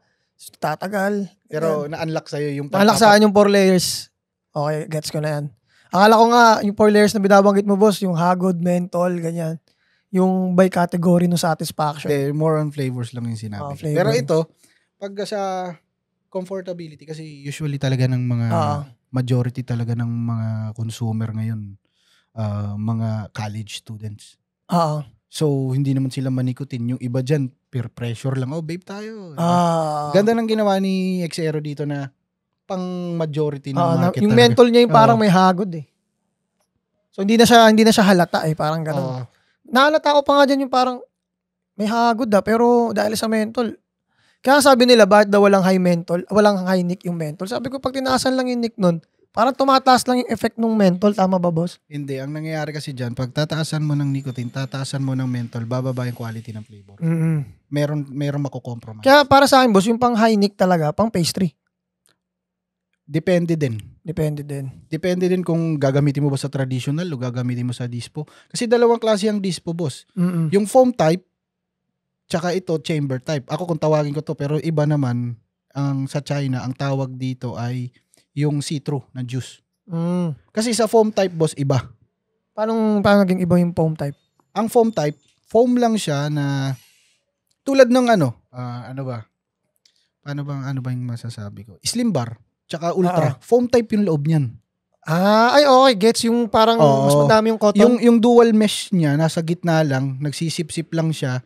tatagal.
Pero na-unlock sa'yo yung...
Na-unlock sa akin yung 4 layers. Okay, gets ko na yan. Akala ko nga, yung 4 layers na binabanggit mo, boss, yung hagod, mentol, ganyan. Yung by category no satisfaction.
More on flavors lang yung sinabi. Pero ito, pag sa comfortability, kasi usually talaga ng mga, majority talaga ng mga consumer ngayon, mga college students. So, hindi naman sila manikutin. Yung iba dyan, peer pressure lang. Babe tayo. Ganda ng ginawa ni Xero dito na pang majority ng market.
Yung mental niya yung parang may hagod eh. So, hindi na siya halata eh. Parang gano'n. Nahalata ko pa nga dyan yung parang may hagod pero dahil sa menthol. Kaya sabi nila, bakit daw walang high nick yung menthol? Sabi ko, pag tinaasan lang yung nick nun, parang tumataas lang yung effect ng menthol. Tama ba, boss?
Hindi, ang nangyayari kasi dyan, pag tataasan mo ng nicotine, tataasan mo ng menthol, bababa yung quality ng flavor. Meron mako-compromise.
Kaya para sa akin, boss, yung pang high nick talaga, pang pastry.
Depende din. Depende din kung gagamitin mo ba sa traditional o gagamitin mo sa dispo. Kasi dalawang klase ang dispo, boss. Yung foam type, tsaka ito, chamber type. Ako kung tawagin ko to, pero iba naman, sa China, ang tawag dito ay yung see-through na juice. Kasi sa foam type, boss, iba.
Paano naging iba yung foam type?
Ang foam type, foam lang siya na tulad ng ano ba? Ano ba yung masasabi ko? Slim bar, tsaka ultra. Foam type yung loob niyan.
Ay okay, gets yung parang mas madami yung cotton.
Yung dual mesh niya, nasa gitna lang, nagsisip-sip lang siya,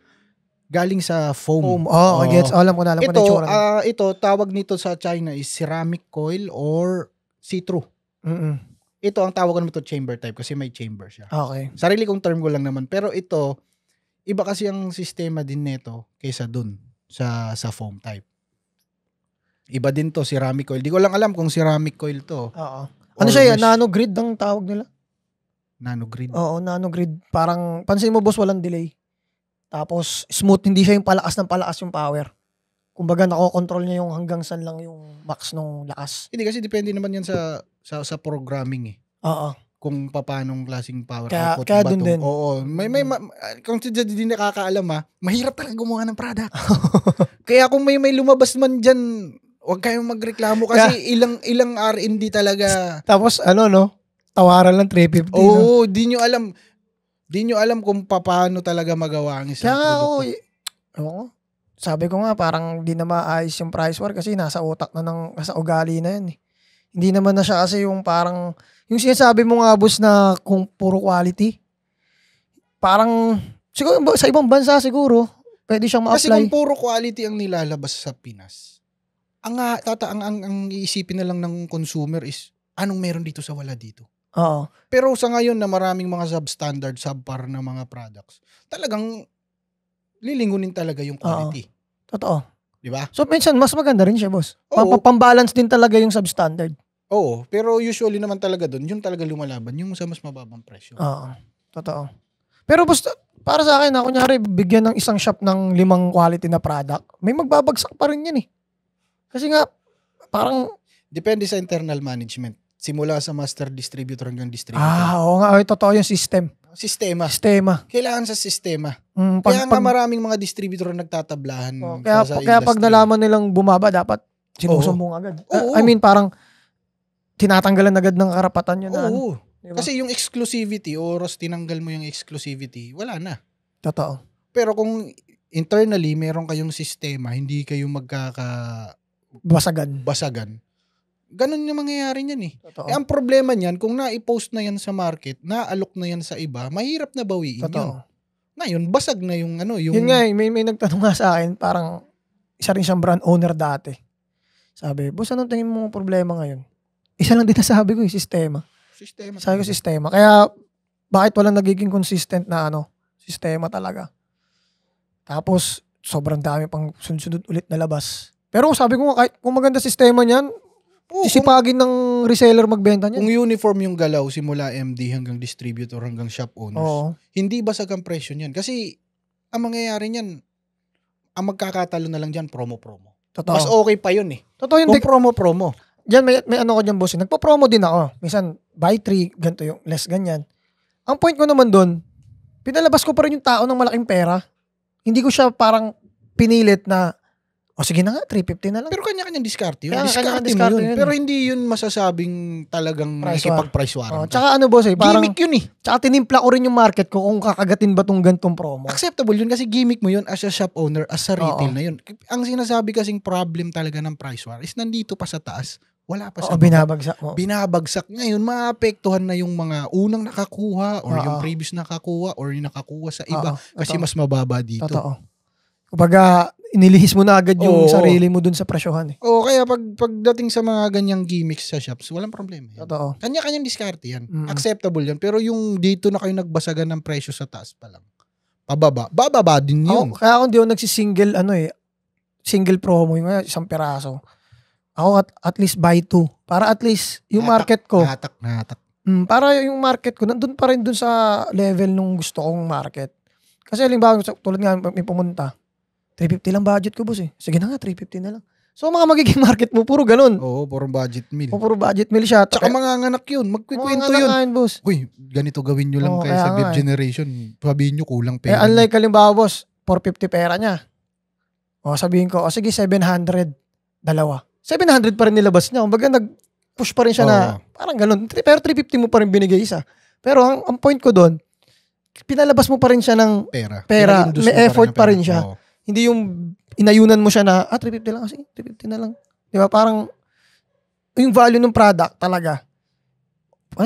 galing sa foam.
Okay, gets. Alam ko na tsura.
Ito, tawag nito sa China is ceramic coil or see-through. Ito, ang tawag naman ito chamber type kasi may chamber siya.
Okay.
Sarili kong term ko lang naman. Pero ito, iba kasi ang sistema din nito kaysa dun sa foam type. Iba din to, ceramic coil. Di ko lang alam kung ceramic coil to.
Oo. Ano siya, nanogrid ang tawag nila?
Nanogrid?
Oo, nanogrid. Parang, pansin mo boss, walang delay. Tapos, smooth, hindi siya yung palakas yung power. Kumbaga, nakokontrol niya yung hanggang saan lang yung max ng lakas.
Hindi, kasi depende naman yan sa programming eh.
Oo.
Kung paanong klaseng power output.
Kaya dun din.
Oo. Kung hindi nakakaalam mahirap talaga gumawa ng product. Kaya kung may lumabas man dyan, huwag kayong magreklamo kasi ilang R&D talaga.
Tapos, tawaran lang 350.
Oo, di nyo alam kung paano talaga magawa ang isang produkto.
Sabi ko nga, parang di na maayos yung price war kasi nasa utak nasa ugali na yan eh. Hindi naman na siya kasi yung parang, yung sinasabi mo nga boss na kung puro quality, parang, siguro sa ibang bansa siguro, pwede siyang ma-apply.
Kasi kung puro quality ang nilalabas sa Pinas, ang iisipin na lang ng consumer is, anong meron dito sa wala dito?
Oo.
Pero sa ngayon na maraming mga substandard, subpar na mga products, talagang lilingunin talaga yung quality.
Totoo.
Diba?
So, minsan, mas maganda rin siya, boss.
Oo.
Pambalance din talaga yung substandard.
Oo. Pero usually naman talaga doon, yung talaga lumalaban, yung sa mas mababang presyo.
Oo. Totoo. Pero, boss, para sa akin, kunyari, bigyan ng isang shop ng 5 quality na product, may magbabagsak pa rin yan eh. Kasi nga, parang...
Depende sa internal management. Simula sa master distributor hanggang distributor.
Oo nga. Totoo yung system.
Sistema. Kailangan sa sistema. Kaya nga maraming mga distributor na nagtatablahan.
Kaya pag nalaman nilang bumaba, dapat sinusumbong agad. I mean, parang tinatanggalan agad ng karapatan yun.
Oo. Diba? Kasi yung exclusivity, oras tinanggal mo yung exclusivity, wala na.
Totoo.
Pero kung internally, meron kayong sistema, hindi kayo basagan. Ganun yung mangyayari niyan eh. Ang problema niyan, kung na-post na yan sa market, na-alok na yan sa iba, mahirap na bawiin yun. Ngayon, basag na yung
Yun nga, may nagtanong nga sa akin, parang isa rin siyang brand owner dati. Sabi, boss, anong tingin mo problema ngayon? Isa lang din nasabi ko, yung sistema. Sabi ko, sistema. Kaya, bakit walang nagiging consistent na sistema talaga? Tapos, sobrang dami pang sunod ulit na labas. Pero sabi ko nga, kahit kung maganda sistema niyan, sisipagin ng reseller magbenta niyan.
Kung uniform yung galaw simula MD hanggang distributor hanggang shop owners, hindi basag ang presyo niyan. Kasi ang mangyayari niyan, ang magkakatalo na lang diyan promo.
Totoo.
Mas okay pa yun eh.
Totoo yun.
Kung promo.
Diyan may ko diyan boss. Nagpo-promo din ako. Minsan buy 3, ganito yung less ganyan. Ang point ko naman doon, pinalabas ko pa rin yung tao ng malaking pera. Hindi ko siya parang pinilit na sige na nga, 350 na lang.
Pero kanya-kanyang diskarte yun.
Diskarte
mo yun. Pero hindi yun masasabing talagang nakikipag-price war.
Tsaka boss parang
gimmick yun eh.
Tsaka tinimpla ko rin yung market ko kung kakagatin ba tong gantong promo.
Acceptable yun kasi gimmick mo yun as a shop owner, as a retail na yun. Ang sinasabi kasing problem talaga ng price war is nandito pa sa taas. Wala pa sa
binabagsak mo.
Binabagsak. Ngayon, maapektuhan na yung mga unang nakakuha or yung previous nakakuha or yung nakakuha sa iba kasi mas mababa dito.
Totoo. Kumbaga, inilihis mo na agad yung sarili mo dun sa presyohan eh.
Kaya pagdating sa mga ganyang gimmicks sa shops, walang problema yan.
Totoo.
Kanya-kanyang diskarte yan. Acceptable yan. Pero yung dito na kayo nagbasagan ng presyo sa taas pa lang, pababa, bababa din yun.
Kaya ako hindi ako nagsisingle, single promo, yung isang piraso. Ako at least buy 2. Para at least yung market ko.
Nahatak.
Para yung market ko, nandun pa rin dun sa level nung gusto kong market. Kasi halimbawa, tulad nga may pumunta, 350 lang budget ko, boss eh. Sige na nga, 350 na lang. So mga magiging market mo, puro ganun.
Oo, puro budget meal.
Puro budget meal siya.
Tsaka manganganak yun. Magkikwento yun.
Boss.
Uy, ganito gawin nyo lang kayo sa Beef Generation. Sabihin nyo kulang pera.
Unlike halimbawa, boss, 450 pera niya. Sabihin ko, sige, 700. Dalawa. 700 pa rin nilabas niya. Kumbaga nag-push pa rin siya na parang ganun. Pero 350 mo pa rin binigay isa. Pero ang point ko doon, pinalabas mo pa rin siya ng pera. May effort pa rin siya. Hindi yung inayunan mo siya na, 350 lang kasi, 350 na lang. Di ba? Parang, yung value ng product talaga.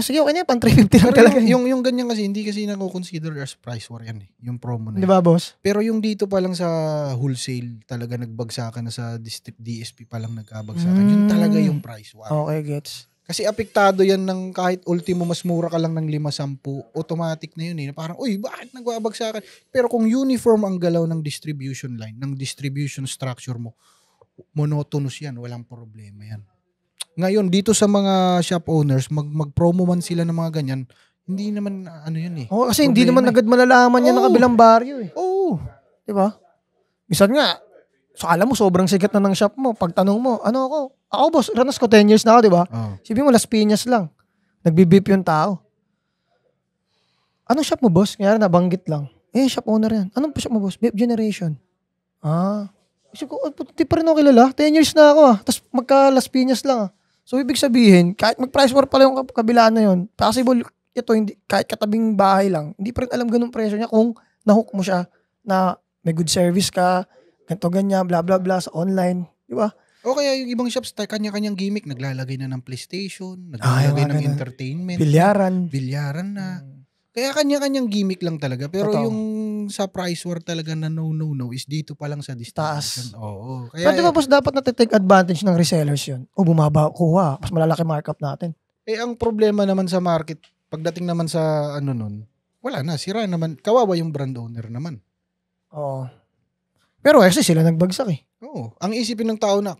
Sige, okay na yan, pang 350 lang talaga.
Yung ganyan kasi, hindi kasi nako-consider as price war yan eh. Yung promo na yan.
Di ba, boss?
Pero yung dito pa lang sa wholesale, talaga nagbagsakan na sa DSP pa lang nagkabagsakan. Yun talaga yung price war.
Okay, gets.
Kasi apektado yan ng kahit ultimo mas mura ka lang ng 5-10, automatic na yun eh. Parang, uy, bakit nagbabagsakan? Pero kung uniform ang galaw ng distribution line, ng distribution structure mo, monotonous yan, walang problema yan. Ngayon, dito sa mga shop owners, mag-promo man sila ng mga ganyan, hindi naman yun eh.
Kasi hindi naman agad malalaman yan ng kabilang baryo eh.
Oo.
Di ba? Minsan nga, alam mo, sobrang sikat na ng shop mo. Pagtanong mo, ako boss, ranas ko 10 years na ako, di ba? Sabihin mo, Las Piñas lang. Nagbibip yung tao. Anong shop mo, boss? Kaya nabanggit lang. Shop owner yan. Anong shop mo, boss? Beef Generation. Kasi ko, di pa rin ako kilala. 10 years na ako Tapos magka Las Piñas lang So, ibig sabihin, kahit mag-price war pala yung kabila na yun, possible ito, hindi, kahit katabing bahay lang, hindi pa rin alam ganun presyo niya kung nahook mo siya na may good service ka, ganito ganyan, bla bla bla sa online. Di ba?
O kaya yung ibang shops, kanya-kanyang gimmick, naglalagay na ng PlayStation, naglalagay ng entertainment. Bilyaran na. Kaya kanya-kanyang gimmick lang talaga. Pero yung sa price war talaga na no is dito pa lang sa distribution. Oo.
Kaya, pero di ba boss, dapat take advantage ng resellers yun? Bumaba, kuha. Mas malalaki markup natin.
Ang problema naman sa market, pagdating naman sa wala na, sira naman. Kawawa yung brand owner naman.
Oo. Pero kasi sila nagbagsak eh.
Oo. Ang isipin ng tao na,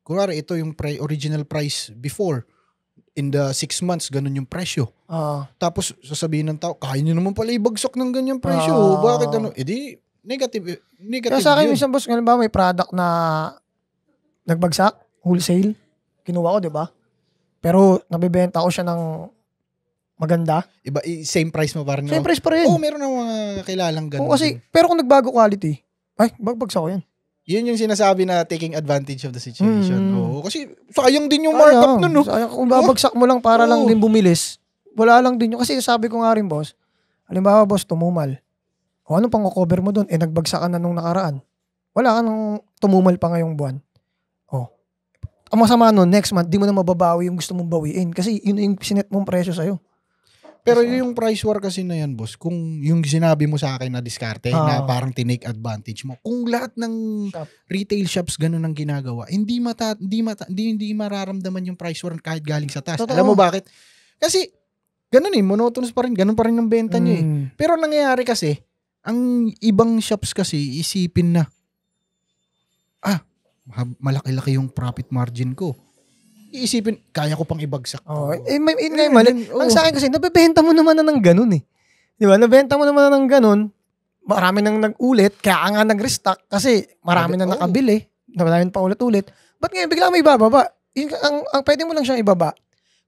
kunwari ito yung original price before, in the 6 months, ganun yung presyo. Tapos, sasabihin ng tao, kaya nyo naman pala ibagsak ng ganyang presyo. Bakit Edi, negative
kaya sa akin, minsan boss, ba may product na nagbagsak, wholesale, kinuha ko, di ba? Pero, nabibenta ko siya ng maganda.
Iba, same price mo pa rin.
Same price pa rin.
Meron ng mga kilalang ganun.
Pero kung nagbago quality, bagbagsak ko yan.
Yun yung sinasabi na taking advantage of the situation. Kasi sayang din yung markup nun.
Sayang kung babagsak mo lang para lang din bumilis. Wala lang din yun. Kasi sabi ko nga rin, boss, halimbawa, boss, tumumal. Ano pang cover mo doon? Nagbagsakan na nung nakaraan. Wala ka nung tumumal pa ngayong buwan. Ang masama nun, next month, di mo na mababawi yung gusto mong bawiin. Kasi yun yung sinet mong presyo sa'yo.
Pero yung price war kasi na yan, boss, kung yung sinabi mo sa akin na diskarte, na parang tinake advantage mo, kung lahat ng retail shops ganun ang ginagawa, hindi mararamdaman yung price war kahit galing sa taas. Alam mo bakit? Kasi, ganun monotonous pa rin, ganun pa rin ang benta nyo Pero nangyayari kasi, ang ibang shops kasi, isipin na, malaki-laki yung profit margin ko. Iisipin, kaya ko pang ibagsak.
Ang sa akin kasi, nabibenta mo naman na ng ganun eh. Di ba? Nabenta mo naman na ng ganun, marami nang nag-ulit, kaya nga nag-restock kasi marami nang nakabili, marami pa ulit-ulit. Ba't ngayon bigla may ibababa? Ang pwede mo lang siyang ibaba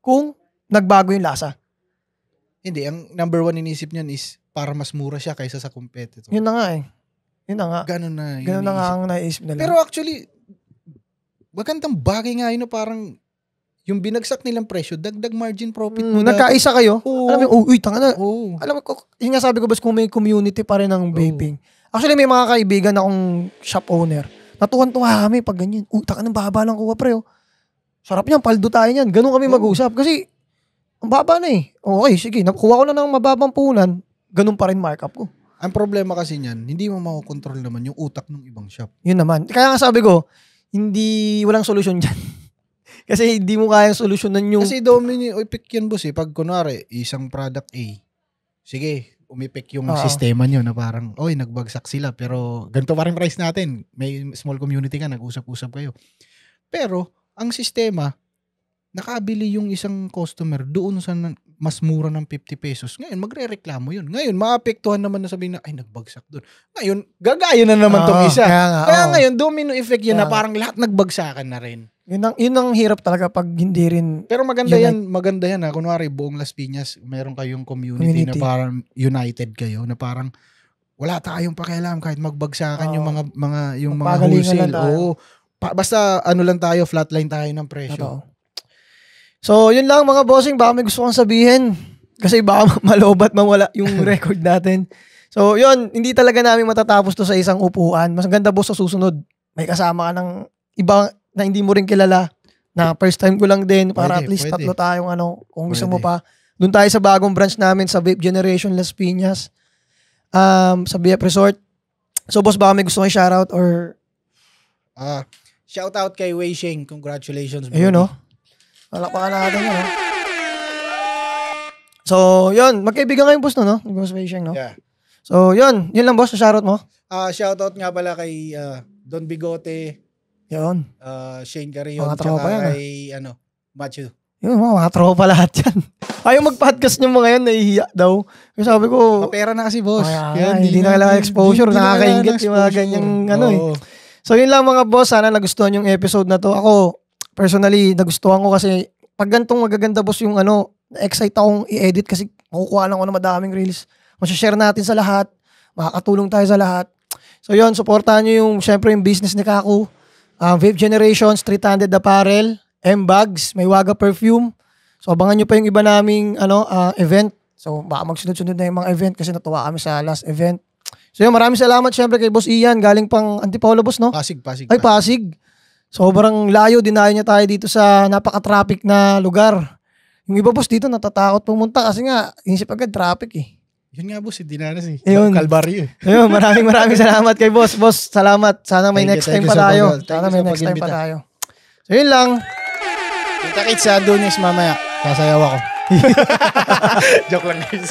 kung nagbago yung lasa.
Hindi, ang number 1 inisip niyan is para mas mura siya kaysa sa competitor.
Yun na nga eh.
Ganun na
nga ang naisip nila.
Pero actually, magandang bagay nga yun parang yung binagsak nilang presyo, dagdag margin profit mo.
Nagkaisa kayo? Alam mo, tanga na. Alam mo, yung nga sabi ko, bas kung may community pa rin ng vaping. Actually, may mga kaibigan akong shop owner. Natuwan-tuwa kami pag ganyan. Taka ng baba lang kuha, pre. Sarap niyan, paldo tayo niyan. Ganun kami mag-usap. Kasi, ang baba na eh. Okay, sige. Nakuha ko na ng mababang punan. Ganun pa rin markup ko.
Ang problema kasi niyan, hindi mo makokontrol naman yung utak ng ibang shop.
Yun naman. Kaya nga sabi ko, walang solusyon dyan. Kasi hindi mo kayang solusyonan yung...
Kasi domino, pick yan boss Pag kunwari, isang product A, sige, umipik yung
Oo.
sistema nyo na parang, oy, nagbagsak sila pero ganito pa rin price natin. May small community ka, nag-usap-usap kayo. Pero, ang sistema, nakabili yung isang customer doon sa mas mura ng 50 pesos. Ngayon, magre-reklamo yun. Ngayon, maapektuhan naman na sabihin na, ay, nagbagsak doon. Ngayon, gagaya na naman tong
Oo,
isa. Kaya
oo.
ngayon, domino effect yun
Kaya
na parang lahat nagbagsakan na rin.
Yun ang hirap talaga pag hindi rin
Pero maganda yan ha. Kunwari, buong Las Piñas, meron kayong community na parang united kayo, na parang wala tayong pakialam kahit magbagsakan yung mga
Magpagalingan lang
wholesale.
tayo.
Oo. Basta ano lang tayo, flatline tayo ng presyo.
Totoo. So, yun lang mga bossing. Baka may gusto kong sabihin. Kasi baka malobat mawala yung record natin. So, yun. Hindi talaga namin matatapos to sa isang upuan. Mas ganda boss sa susunod. May kasama ka ng iba na hindi mo rin kilala. Na first time ko lang din. Para at least tatlo tayong kung gusto mo pa. Doon tayo sa bagong branch namin sa Vape Generation Las Piñas. Sa BF Resort. So, boss, baka may gusto kong shoutout or...
Shoutout kay Wei Sheng. Congratulations.
Ayun, no? Palakpakan natin yun, no? So, yun. Magkaibigan kayong boss, no? Boss Wei Sheng, no?
Yeah.
So, yun. Yun lang, boss. Shoutout mo.
Shoutout nga pala kay Don Bigote,
Yun.
Shane Carrion,
Mga tropa yan,
kay Matthew.
Yun, mga tropa lahat yan. Ayaw mag-podcast yung mga yan, nahihiya daw. Kasi sabi ko,
Mapera na kasi, boss.
Kaya, hindi na kailangan exposure. Nakakaingit yung mga ganyang So, yun lang mga boss. Sana nagustuhan yung episode na to. Ako, personally, nagustuhan ko kasi pag gantong magaganda boss yung excite akong i-edit kasi makukuha lang ko na madaming reels. Masashare natin sa lahat. Makakatulong tayo sa lahat. So, yun, supportahan nyo yung, syempre, yung business ni Kaku. Vape Generation, Street-Handed Apparel, M-Bags, may Waga Perfume. So, abangan nyo pa yung iba naming event. So, baka magsunod-sunod na yung mga event kasi natuwa kami sa last event. So, yun, maraming salamat syempre kay Boss Ian. Galing pang Antipolo, boss, no?
Pasig.
Ay, Pasig. Sobrang layo, dinayo niya tayo dito sa napaka-traffic na lugar. Yung iba, boss, dito natatakot pumunta kasi nga, inisip agad traffic eh.
Yun nga, boss, dinanas eh.
Ayun.
Kalbaryo eh.
Ayun, maraming salamat kay boss. Boss, salamat. Sana may next time pa tayo. Sana may next time pa tayo. So, yun lang.
Kita-kits sa Dunes mamaya. Sasayaw ako. Joke lang guys.